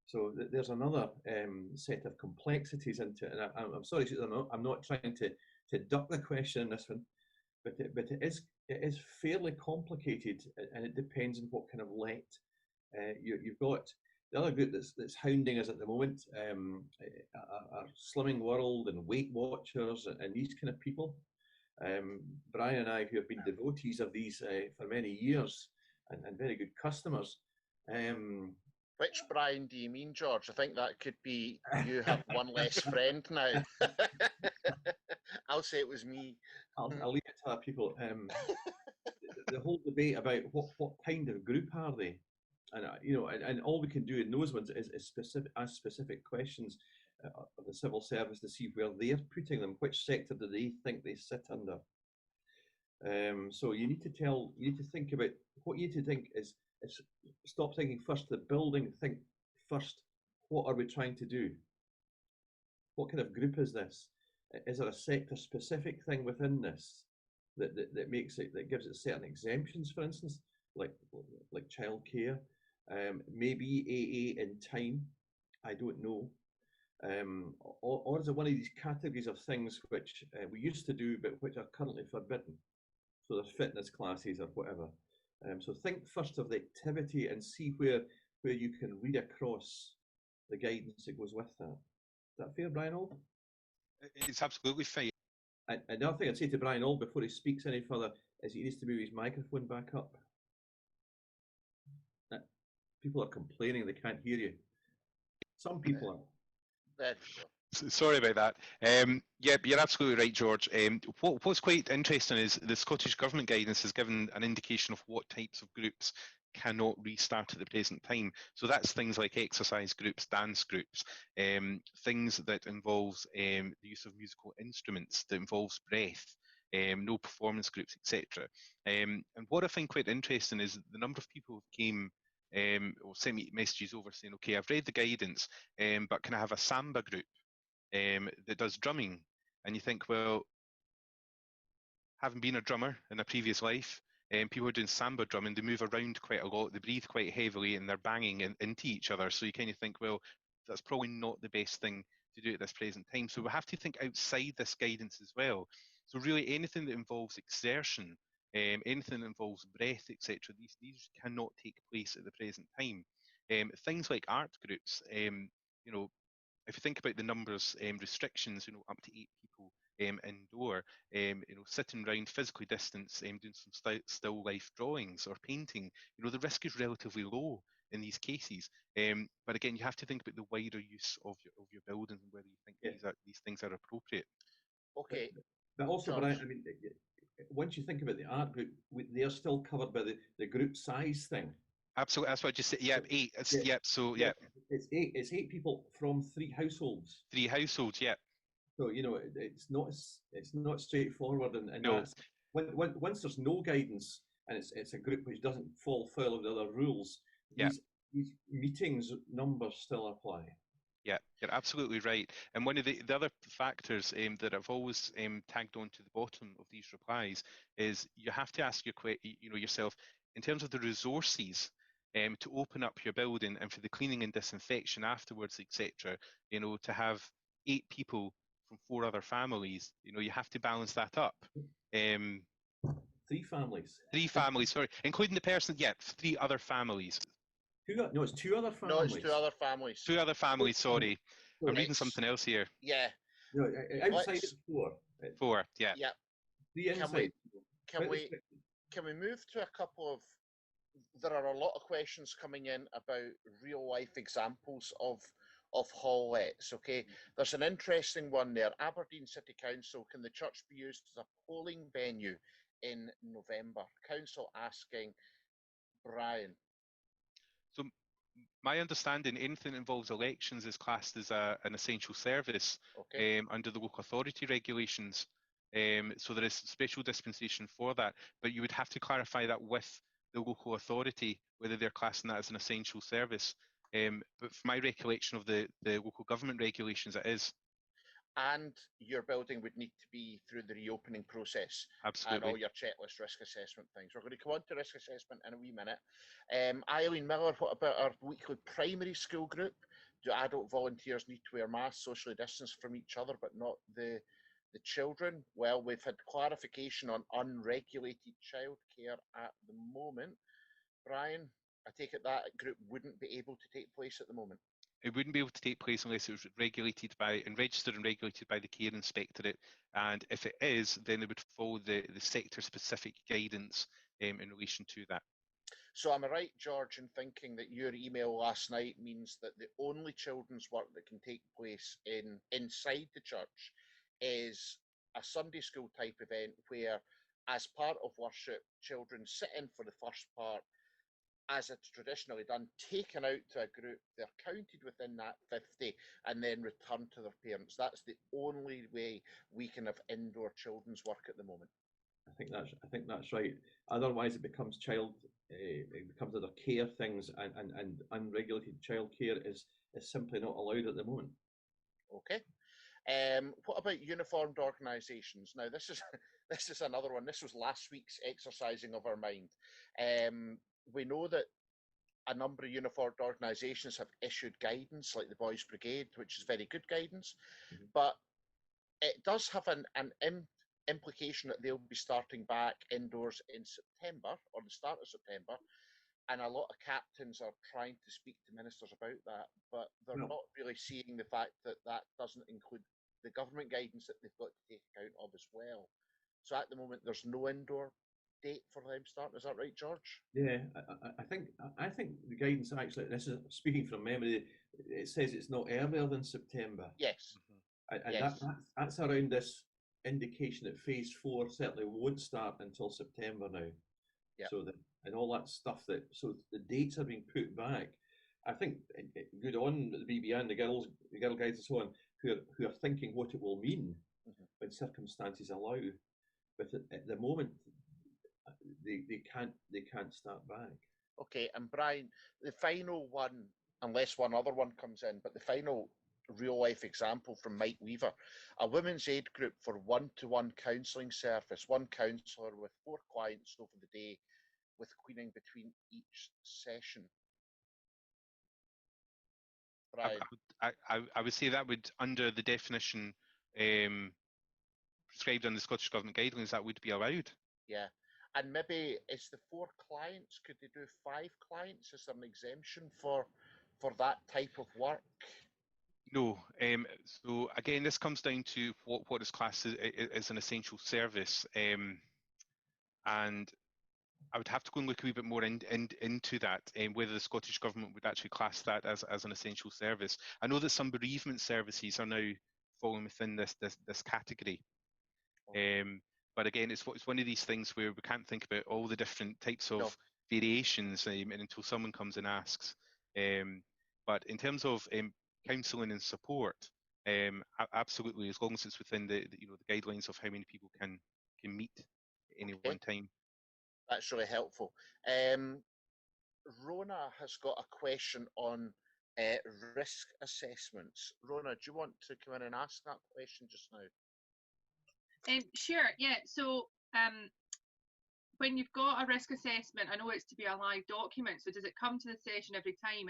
So there's another set of complexities into it, and I'm sorry, I'm not trying to duck the question in this one, but it is fairly complicated, and it depends on what kind of let you've got. The other group that's hounding us at the moment are Slimming World and Weight Watchers and these kind of people. Brian and I, who have been devotees of these for many years and very good customers. Which Brian do you mean, George? I think that could be you have one less friend now. I'll say it was me. I'll leave it to other people. The whole debate about what kind of group are they, and and all we can do in those ones is ask specific questions of the civil service to see where they're putting them, which sector do they think they sit under. So you need to think about what you need to think is stop thinking first the building, think first what are we trying to do? What kind of group is this? Is there a sector specific thing within this that makes it, that gives it certain exemptions, for instance, like childcare, maybe AA in time, I don't know. Or is it one of these categories of things which we used to do but which are currently forbidden? So there's fitness classes or whatever. So think first of the activity and see where you can read across the guidance that goes with that. Is that fair, Brian Auld? It's absolutely fine. And another thing I'd say to Brian Auld before he speaks any further is he needs to move his microphone back up. People are complaining they can't hear you. Some people are. There we go. Sorry about that. Yeah, you're absolutely right, George. What's quite interesting is the Scottish Government guidance has given an indication of what types of groups cannot restart at the present time. So that's things like exercise groups, dance groups, things that involves the use of musical instruments, that involves breath, no performance groups, etc. And what I find quite interesting is the number of people who came or sent me messages over saying, okay, I've read the guidance, but can I have a samba group that does drumming? And you think, well, having been a drummer in a previous life, people are doing samba drumming, they move around quite a lot, they breathe quite heavily, and they're banging into each other. So you kind of think, well, that's probably not the best thing to do at this present time. So we have to think outside this guidance as well. So really anything that involves exertion, anything that involves breath, etc., these cannot take place at the present time. Things like art groups, if you think about the numbers restrictions, up to 8 people indoor, sitting around physically distanced, doing some still life drawings or painting, the risk is relatively low in these cases. But again, you have to think about the wider use of your buildings and whether you think these things are appropriate. Okay. But also, Brian, I mean, once you think about the art group, they are still covered by the group size thing. Absolutely, that's what I just said. Yeah, 8. It's 8 people from 3 households. 3 households, yeah. So it's not straightforward, and no. Once there's no guidance and it's a group which doesn't fall foul of the other rules, these meetings numbers still apply. Yeah, you're absolutely right. And one of the other factors that I've always tagged on to the bottom of these replies is you have to ask yourself, in terms of the resources to open up your building and for the cleaning and disinfection afterwards, etc., to have 8 people from 4 other families, you have to balance that up. 3 families. 3 families, sorry, including the person, 3 other families. No, it's 2 other families. No, it's 2 other families. 2 other families, sorry. I'm reading something else here. Yeah. No, outside it's 4. 4, yeah. Yeah. 3 inside. Can we move to a couple of, there are a lot of questions coming in about real life examples of hall-lets, okay? There's an interesting one there. Aberdeen City Council, can the church be used as a polling venue in November? Council asking Brian. So my understanding, anything that involves elections is classed as an essential service under the local authority regulations. So there is special dispensation for that, but you would have to clarify that with the local authority, whether they're classing that as an essential service. But from my recollection of the local government regulations, it is. And your building would need to be through the reopening process. Absolutely. And all your checklist risk assessment things. We're going to come on to risk assessment in a wee minute. Eileen Miller, what about our weekly primary school group? Do adult volunteers need to wear masks, socially distanced from each other, but not the children? Well, we've had clarification on unregulated childcare at the moment. Brian, I take it that group wouldn't be able to take place at the moment. It wouldn't be able to take place unless it was regulated by and registered and regulated by the Care Inspectorate. And if it is, then it would follow the sector-specific guidance in relation to that. So am I right, George, in thinking that your email last night means that the only children's work that can take place inside the church is a Sunday school type event where, as part of worship, children sit in for the first part, as it's traditionally done, taken out to a group, they're counted within that 50 and then returned to their parents. That's the only way we can have indoor children's work at the moment. I think that's right. Otherwise, it becomes other care things, and unregulated childcare is simply not allowed at the moment. Okay. What about uniformed organisations? Now, this is another one. This was last week's exercising of our mind. We know that a number of uniformed organisations have issued guidance, like the Boys Brigade, which is very good guidance, but it does have an implication that they'll be starting back indoors in September, or the start of September, and a lot of captains are trying to speak to ministers about that, but they're not really seeing the fact that that doesn't include the government guidance that they've got to take account of as well. So at the moment, there's no indoor date for them starting. Is that right, George? Yeah, I think the guidance actually, this is speaking from memory, it says it's not earlier than September. Yes. And that's around this indication that phase 4 certainly won't start until September now. Yep. So and all that stuff so the dates are being put back. I think good on the BBN, the girl guides and so on, who are thinking what it will mean when circumstances allow. But at the moment, they can't start back. Okay, and Brian, the final one, unless one other one comes in, but the final real life example from Mike Weaver, a women's aid group for one-to-one counselling service, one counsellor with 4 clients over the day, with cleaning between each session. Brian. I would say that would, under the definition prescribed in the Scottish Government guidelines, that would be allowed. Yeah. And maybe it's the 4 clients. Could they do 5 clients? Is there an exemption for that type of work? No. So again, this comes down to what is classed as an essential service, and I would have to go and look a wee bit more into that, whether the Scottish Government would actually class that as an essential service. I know that some bereavement services are now falling within this category. But again, it's one of these things where we can't think about all the different types of variations until someone comes and asks. But in terms of counselling and support, absolutely, as long as it's within the guidelines of how many people can meet at any one time. That's really helpful. Rona has got a question on risk assessments. Rona, do you want to come in and ask that question just now? Sure, yeah. So when you've got a risk assessment, I know it's to be a live document, so does it come to the session every time?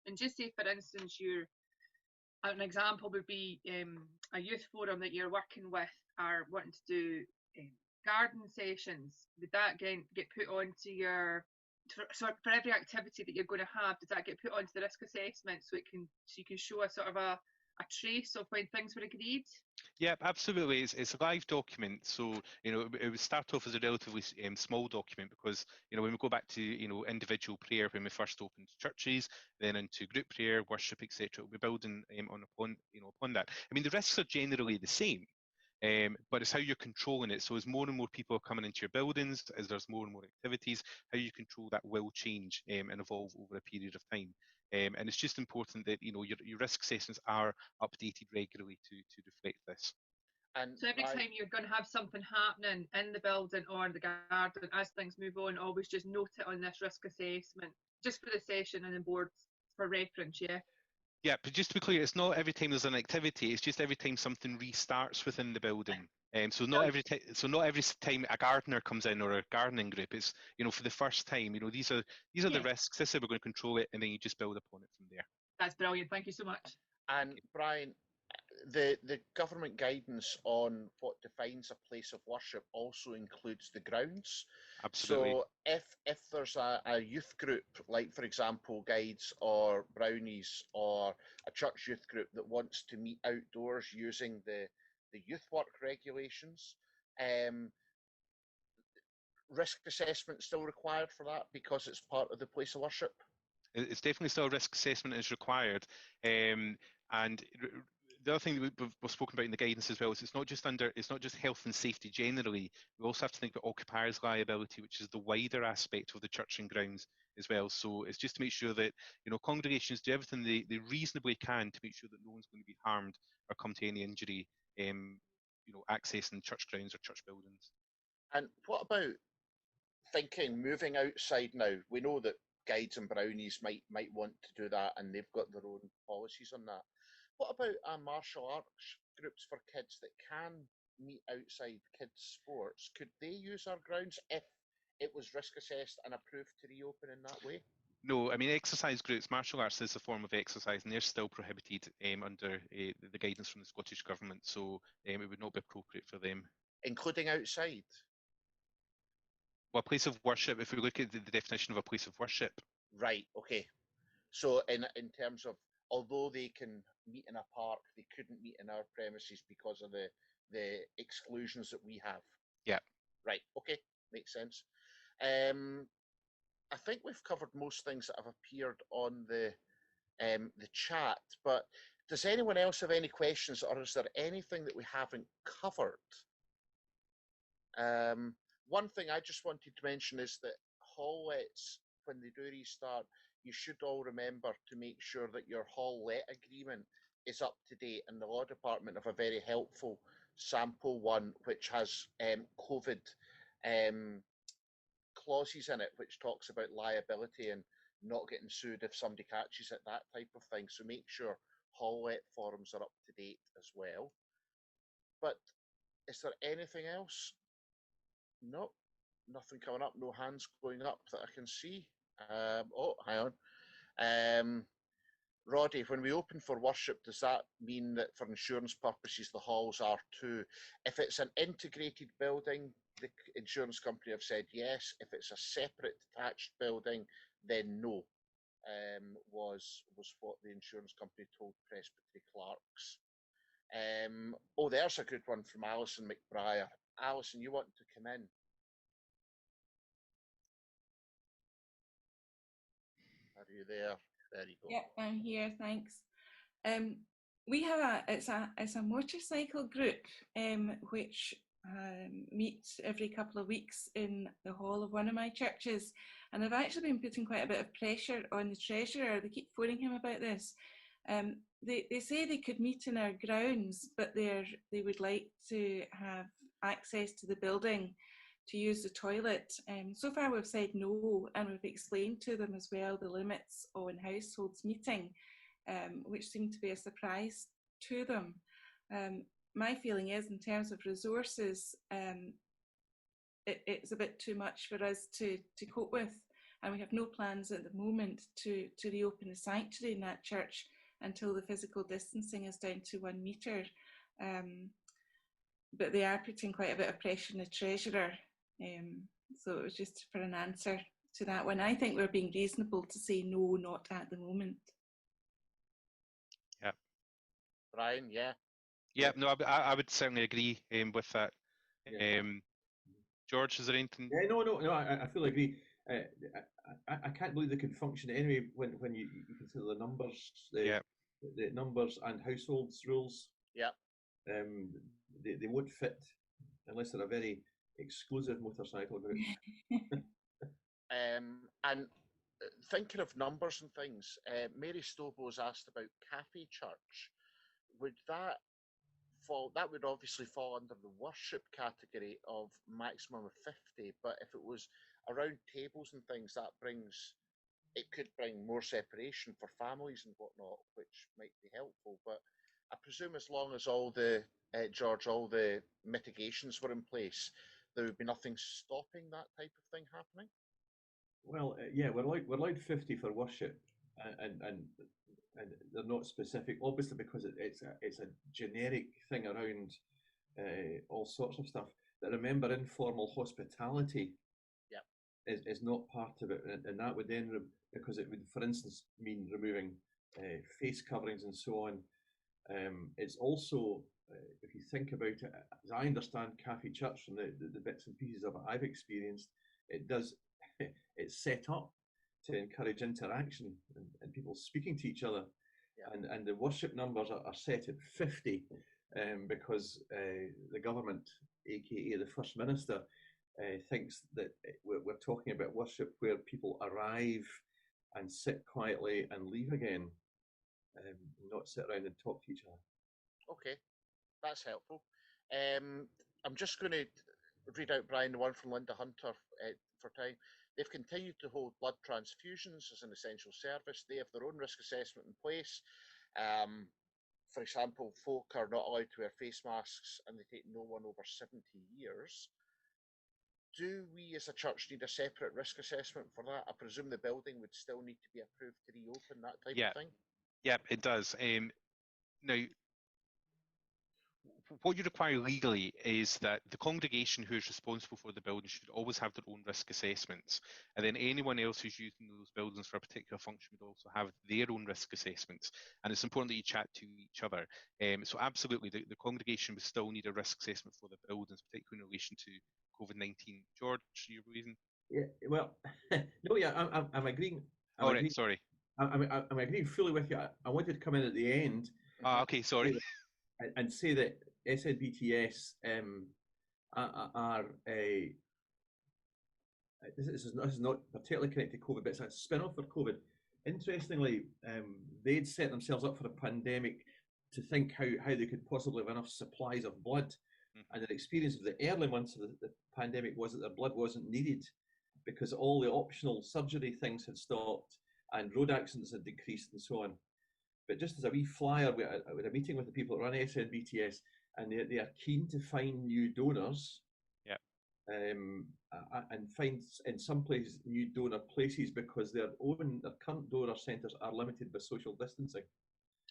And just say, for instance, an example would be a youth forum that you're working with are wanting to do garden sessions. Would that get put onto your, so for every activity that you're going to have, does that get put onto the risk assessment so you can show a sort of a trace of when things were agreed? Yeah, absolutely. It's a live document, so it would start off as a relatively small document because when we go back to individual prayer when we first opened churches, then into group prayer, worship, etc., we'll be building upon that. I mean, the risks are generally the same. But it's how you're controlling it. So as more and more people are coming into your buildings, as there's more and more activities, how you control that will change and evolve over a period of time. And it's just important that your risk assessments are updated regularly to reflect this. And so every time you're going to have something happening in the building or the garden, as things move on, always just note it on this risk assessment, just for the session and the boards for reference, yeah? Yeah, but just to be clear, it's not every time there's an activity. It's just every time something restarts within the building. So not every time a gardener comes in or a gardening group. It's for the first time. These are the risks. This is how we're going to control it, and then you just build upon it from there. That's brilliant. Thank you so much. And Brian, the government guidance on what defines a place of worship also includes the grounds. Absolutely. So if there's a youth group, like for example Guides or Brownies or a church youth group that wants to meet outdoors using the youth work regulations, risk assessment still required for that because it's part of the place of worship? It's definitely still a risk assessment is required. And the other thing that we've spoken about in the guidance as well is it's not just health and safety generally. We also have to think about occupiers' liability, which is the wider aspect of the church and grounds as well. So it's just to make sure that congregations do everything they reasonably can to make sure that no one's going to be harmed or come to any injury, accessing church grounds or church buildings. And what about moving outside now? We know that Guides and Brownies might want to do that, and they've got their own policies on that. What about martial arts groups for kids that can meet outside kids' sports? Could they use our grounds if it was risk assessed and approved to reopen in that way? No, I mean exercise groups, martial arts is a form of exercise, and they're still prohibited under the guidance from the Scottish Government, so it would not be appropriate for them. Including outside? Well, a place of worship, if we look at the definition of a place of worship. Right, okay. So in terms of, although they can meet in a park, they couldn't meet in our premises because of the exclusions that we have. Yeah. Right, okay, makes sense. I think we've covered most things that have appeared on the chat, but does anyone else have any questions, or is there anything that we haven't covered? One thing I just wanted to mention is that hall lets, when they do restart, you should all remember to make sure that your hall let agreement is up to date, and the Law Department have a very helpful sample one which has COVID clauses in it, which talks about liability and not getting sued if somebody catches it, that type of thing. So make sure hall let forms are up to date as well. But is there anything else? No, nothing coming up, no hands going up that I can see. Oh, hang on. Roddy, when we open for worship, does that mean that for insurance purposes the halls are too? If it's an integrated building, the insurance company have said yes. If it's a separate detached building, then no, was what the insurance company told Presbytery clerks. Oh, there's a good one from Alison McBriar. Alison, you want to come in? Are you there? There you go. Yeah, I'm here, thanks. We have it's a motorcycle group which meets every couple of weeks in the hall of one of my churches, and I've actually been putting quite a bit of pressure on the treasurer. They keep phoning him about this. They say they could meet in our grounds, but they would like to have access to the building to use the toilet. So far we've said no, and we've explained to them as well the limits on households meeting, which seemed to be a surprise to them. My feeling is, in terms of resources, it's a bit too much for us to cope with. And we have no plans at the moment to reopen the sanctuary in that church until the physical distancing is down to 1 metre. But they are putting quite a bit of pressure on the treasurer. So it was just for an answer to that one. I think we're being reasonable to say no, not at the moment. Yeah. Brian, yeah. Yeah, no, I would certainly agree with that. George, is there anything? Yeah, no, I fully agree. I can't believe they can function anyway when you consider the numbers, the numbers and households rules. Yeah. They won't fit unless they're a very exclusive motorcycle group. And thinking of numbers and things, Mary Stobos asked about Cafe Church. Would that fall? That would obviously fall under the worship category of maximum of 50. But if it was around tables and things, it could bring more separation for families and whatnot, which might be helpful. But I presume as long as all the mitigations were in place, there would be nothing stopping that type of thing happening. Well, yeah, we're allowed 50 for worship, and they're not specific, obviously, because it's a generic thing around all sorts of stuff. But remember, informal hospitality is not part of it, and that would then, because it would, for instance, mean removing face coverings and so on. It's also, if you think about it, as I understand Cafe Church from the bits and pieces of it I've experienced, it's set up to encourage interaction and people speaking to each other. And the worship numbers are set at 50 because the government, aka the First Minister, thinks that we're talking about worship where people arrive and sit quietly and leave again, not sit around and talk to each other. Okay, that's helpful. I'm just going to read out, Brian, the one from Linda Hunter for time. They've continued to hold blood transfusions as an essential service. They have their own risk assessment in place. For example, folk are not allowed to wear face masks and they take no one over 70 years. Do we as a church need a separate risk assessment for that? I presume the building would still need to be approved to reopen, that type of thing? Yeah, it does. Now, what you require legally is that the congregation who is responsible for the building should always have their own risk assessments, and then anyone else who's using those buildings for a particular function would also have their own risk assessments. And it's important that you chat to each other. So absolutely, the congregation would still need a risk assessment for the buildings, particularly in relation to COVID-19. George, you're reading? Yeah, well, no, yeah, I'm agreeing. All right, sorry. I'm agreeing fully with you. I wanted to come in at the end. Okay, sorry. And say that SNBTS are a. This is not particularly connected to COVID, but it's a spin-off for COVID. Interestingly, they'd set themselves up for a pandemic to think how they could possibly have enough supplies of blood. And their experience of the early months of the pandemic was that their blood wasn't needed because all the optional surgery things had stopped and road accidents had decreased and so on. But just as a wee flyer, we had a meeting with the people that run SNBTS, and they are keen to find new donors. And find in some places new donor places because their current donor centres are limited by social distancing.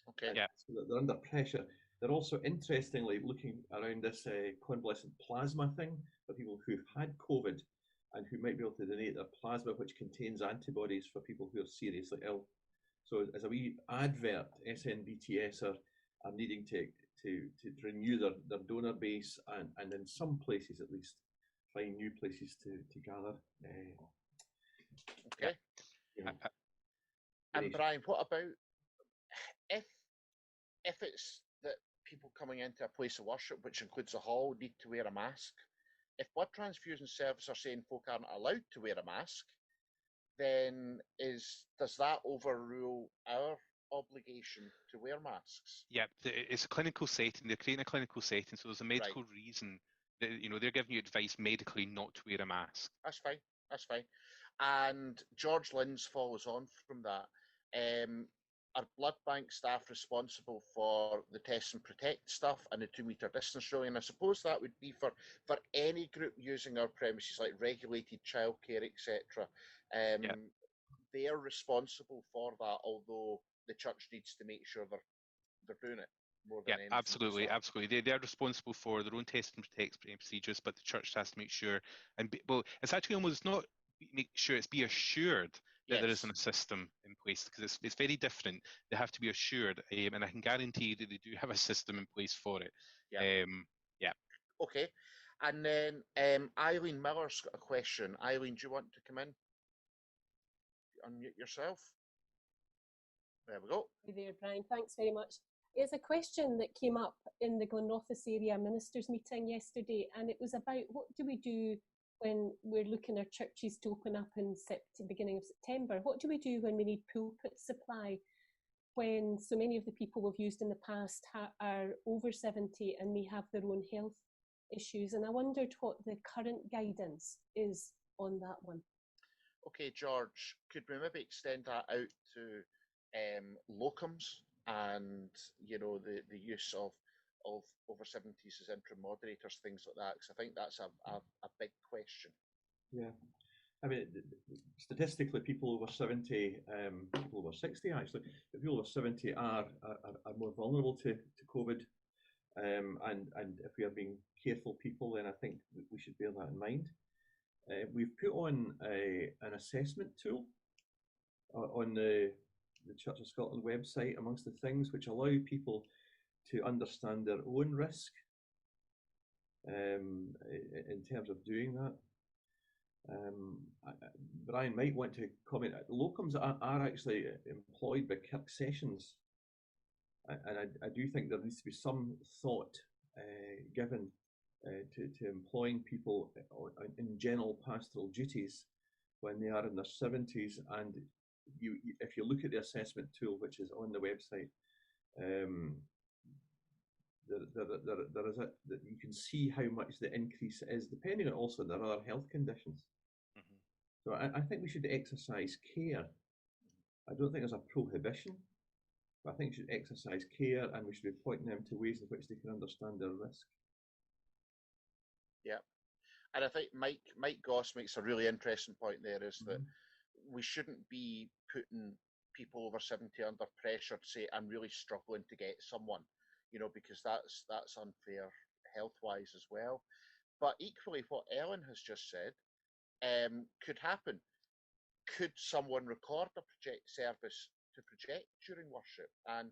Okay. So they're under pressure. They're also interestingly looking around this convalescent plasma thing for people who've had COVID and who might be able to donate their plasma, which contains antibodies for people who are seriously ill. So as a wee advert, SNBTS are needing to renew their donor base and in some places at least find new places to gather. Okay. And Brian, what about if it's that people coming into a place of worship, which includes a hall, need to wear a mask? If blood transfusion service are saying folk aren't allowed to wear a mask, then does that overrule our obligation to wear masks? Yeah, it's a clinical setting. They're creating a clinical setting, so there's a medical reason. They're giving you advice medically not to wear a mask. That's fine. And George Lynns follows on from that. are blood bank staff responsible for the test and protect stuff and the 2 metre distance ruling? And I suppose that would be for any group using our premises, like regulated childcare, etc. They're responsible for that, although the church needs to make sure they're doing it more than anything. Absolutely, absolutely. They're responsible for their own test and protect procedures, but the church has to make sure, well, it's actually almost not make sure, it's be assured that there isn't a system in place, because it's very different. They have to be assured, and I can guarantee that they do have a system in place for it. Okay. And then Eileen Miller's got a question. Eileen, do you want to come in? Unmute yourself. There we go. Hi there, Brian. Thanks very much. It's a question that came up in the Glenrothes area ministers meeting yesterday, and it was about what do we do when we're looking our churches to open up in beginning of September? What do we do when we need pulpit supply, when so many of the people we've used in the past are over 70 and may have their own health issues? And I wondered what the current guidance is on that one. Okay, George, could we maybe extend that out to locums and, you know, the use of over 70s as interim moderators, things like that? Because I think that's a big question. Yeah, I mean, statistically, people over 70, people over 60 actually, but people over 70 are more vulnerable to COVID. And if we are being careful people, then I think we should bear that in mind. We've put on an assessment tool on the Church of Scotland website, amongst the things which allow people to understand their own risk in terms of doing that. Brian might want to comment. Locums are actually employed by Kirk Sessions, and I do think there needs to be some thought given to employing people in general pastoral duties when they are in their 70s. And if you look at the assessment tool, which is on the website, there is that you can see how much the increase is, depending on also their other health conditions. So I think we should exercise care. I don't think there's a prohibition, but I think we should exercise care, and we should be pointing them to ways in which they can understand their risk. Yeah, and I think Mike Goss makes a really interesting point there, is that we shouldn't be putting people over 70 under pressure to say, I'm really struggling to get someone, you know, because that's unfair health-wise as well. But equally, what Ellen has just said could happen. Could someone record a project service to project during worship? And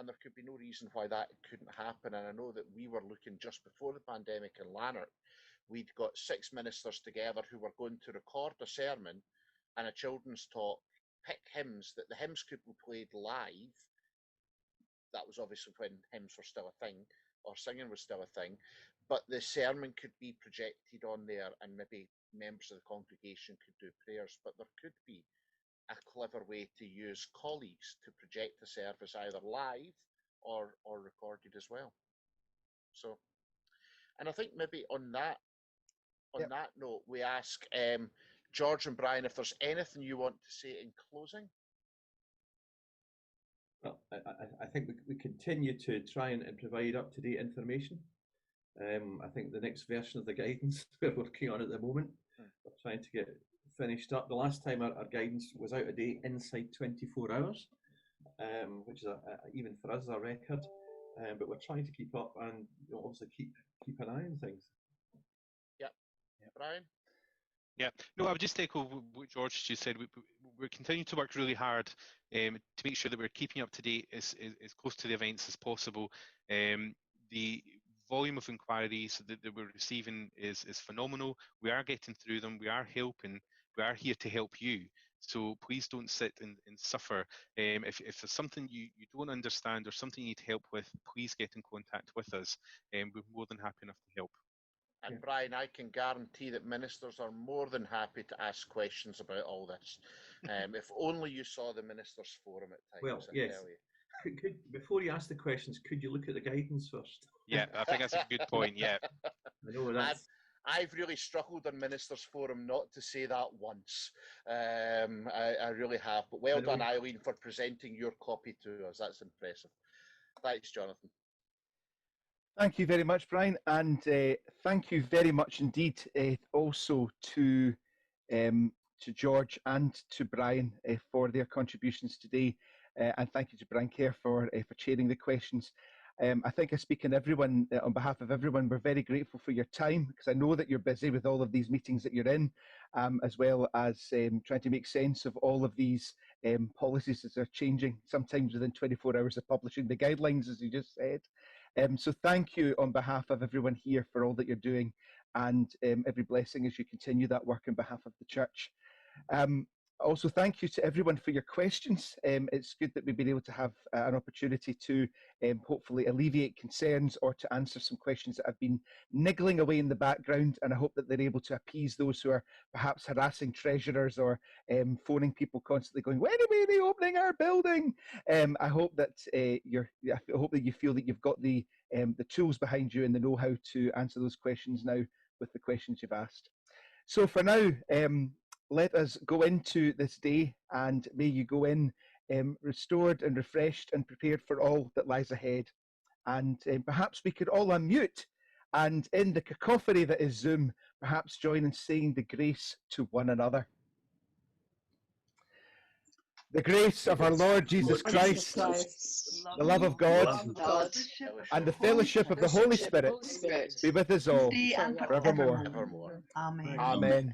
there could be no reason why that couldn't happen. And I know that we were looking just before the pandemic in Lanark. We'd got 6 ministers together who were going to record a sermon and a children's talk, pick hymns, that the hymns could be played live. That was obviously when hymns were still a thing, or singing was still a thing. But the sermon could be projected on there, and maybe members of the congregation could do prayers. But there could be a clever way to use colleagues to project the service either live or recorded as well. So, and I think maybe on that note, we ask George and Brian if there's anything you want to say in closing. Well, I think we continue to try and provide up-to-date information. I think the next version of the guidance we're working on at the moment, we're trying to get finished up. The last time our guidance was out of date inside 24 hours, which is even for us a record. But we're trying to keep up and obviously keep an eye on things. Yeah, Brian. Yeah, no, I would just echo what George just said. We're continuing to work really hard to make sure that we're keeping up to date as close to the events as possible. The volume of inquiries that we're receiving is phenomenal. We are getting through them. We are helping. We are here to help you. So please don't sit and suffer. If there's something you don't understand or something you need help with, please get in contact with us. We're more than happy enough to help. And Brian, I can guarantee that ministers are more than happy to ask questions about all this. If only you saw the ministers' forum at times. Well, yes. Before you ask the questions, could you look at the guidance first? Yeah, I think that's a good point. Yeah, I know that's. I've really struggled on Ministers Forum not to say that once. I really have. But well done, Eileen, for presenting your copy to us. That's impressive. Thanks, Jonathan. Thank you very much, Brian, and thank you very much indeed also to George and to Brian for their contributions today, and thank you to Brian Kerr for chairing the questions. I think I speak on everyone, on behalf of everyone. We're very grateful for your time, because I know that you're busy with all of these meetings that you're in, as well as trying to make sense of all of these policies as they're changing, sometimes within 24 hours of publishing the guidelines, as you just said. So thank you on behalf of everyone here for all that you're doing, and every blessing as you continue that work on behalf of the church. Also, thank you to everyone for your questions. It's good that we've been able to have an opportunity to hopefully alleviate concerns or to answer some questions that have been niggling away in the background, and I hope that they're able to appease those who are perhaps harassing treasurers or phoning people constantly going, when are they opening our building? I hope that I hope that you feel that you've got the tools behind you and the know-how to answer those questions now with the questions you've asked. So for now, let us go into this day, and may you go in restored and refreshed and prepared for all that lies ahead. And perhaps we could all unmute, and in the cacophony that is Zoom, perhaps join in saying the grace to one another. The grace of our Lord Jesus Christ, the love of God, and the fellowship of the Holy Spirit be with us all forevermore. Amen. Amen.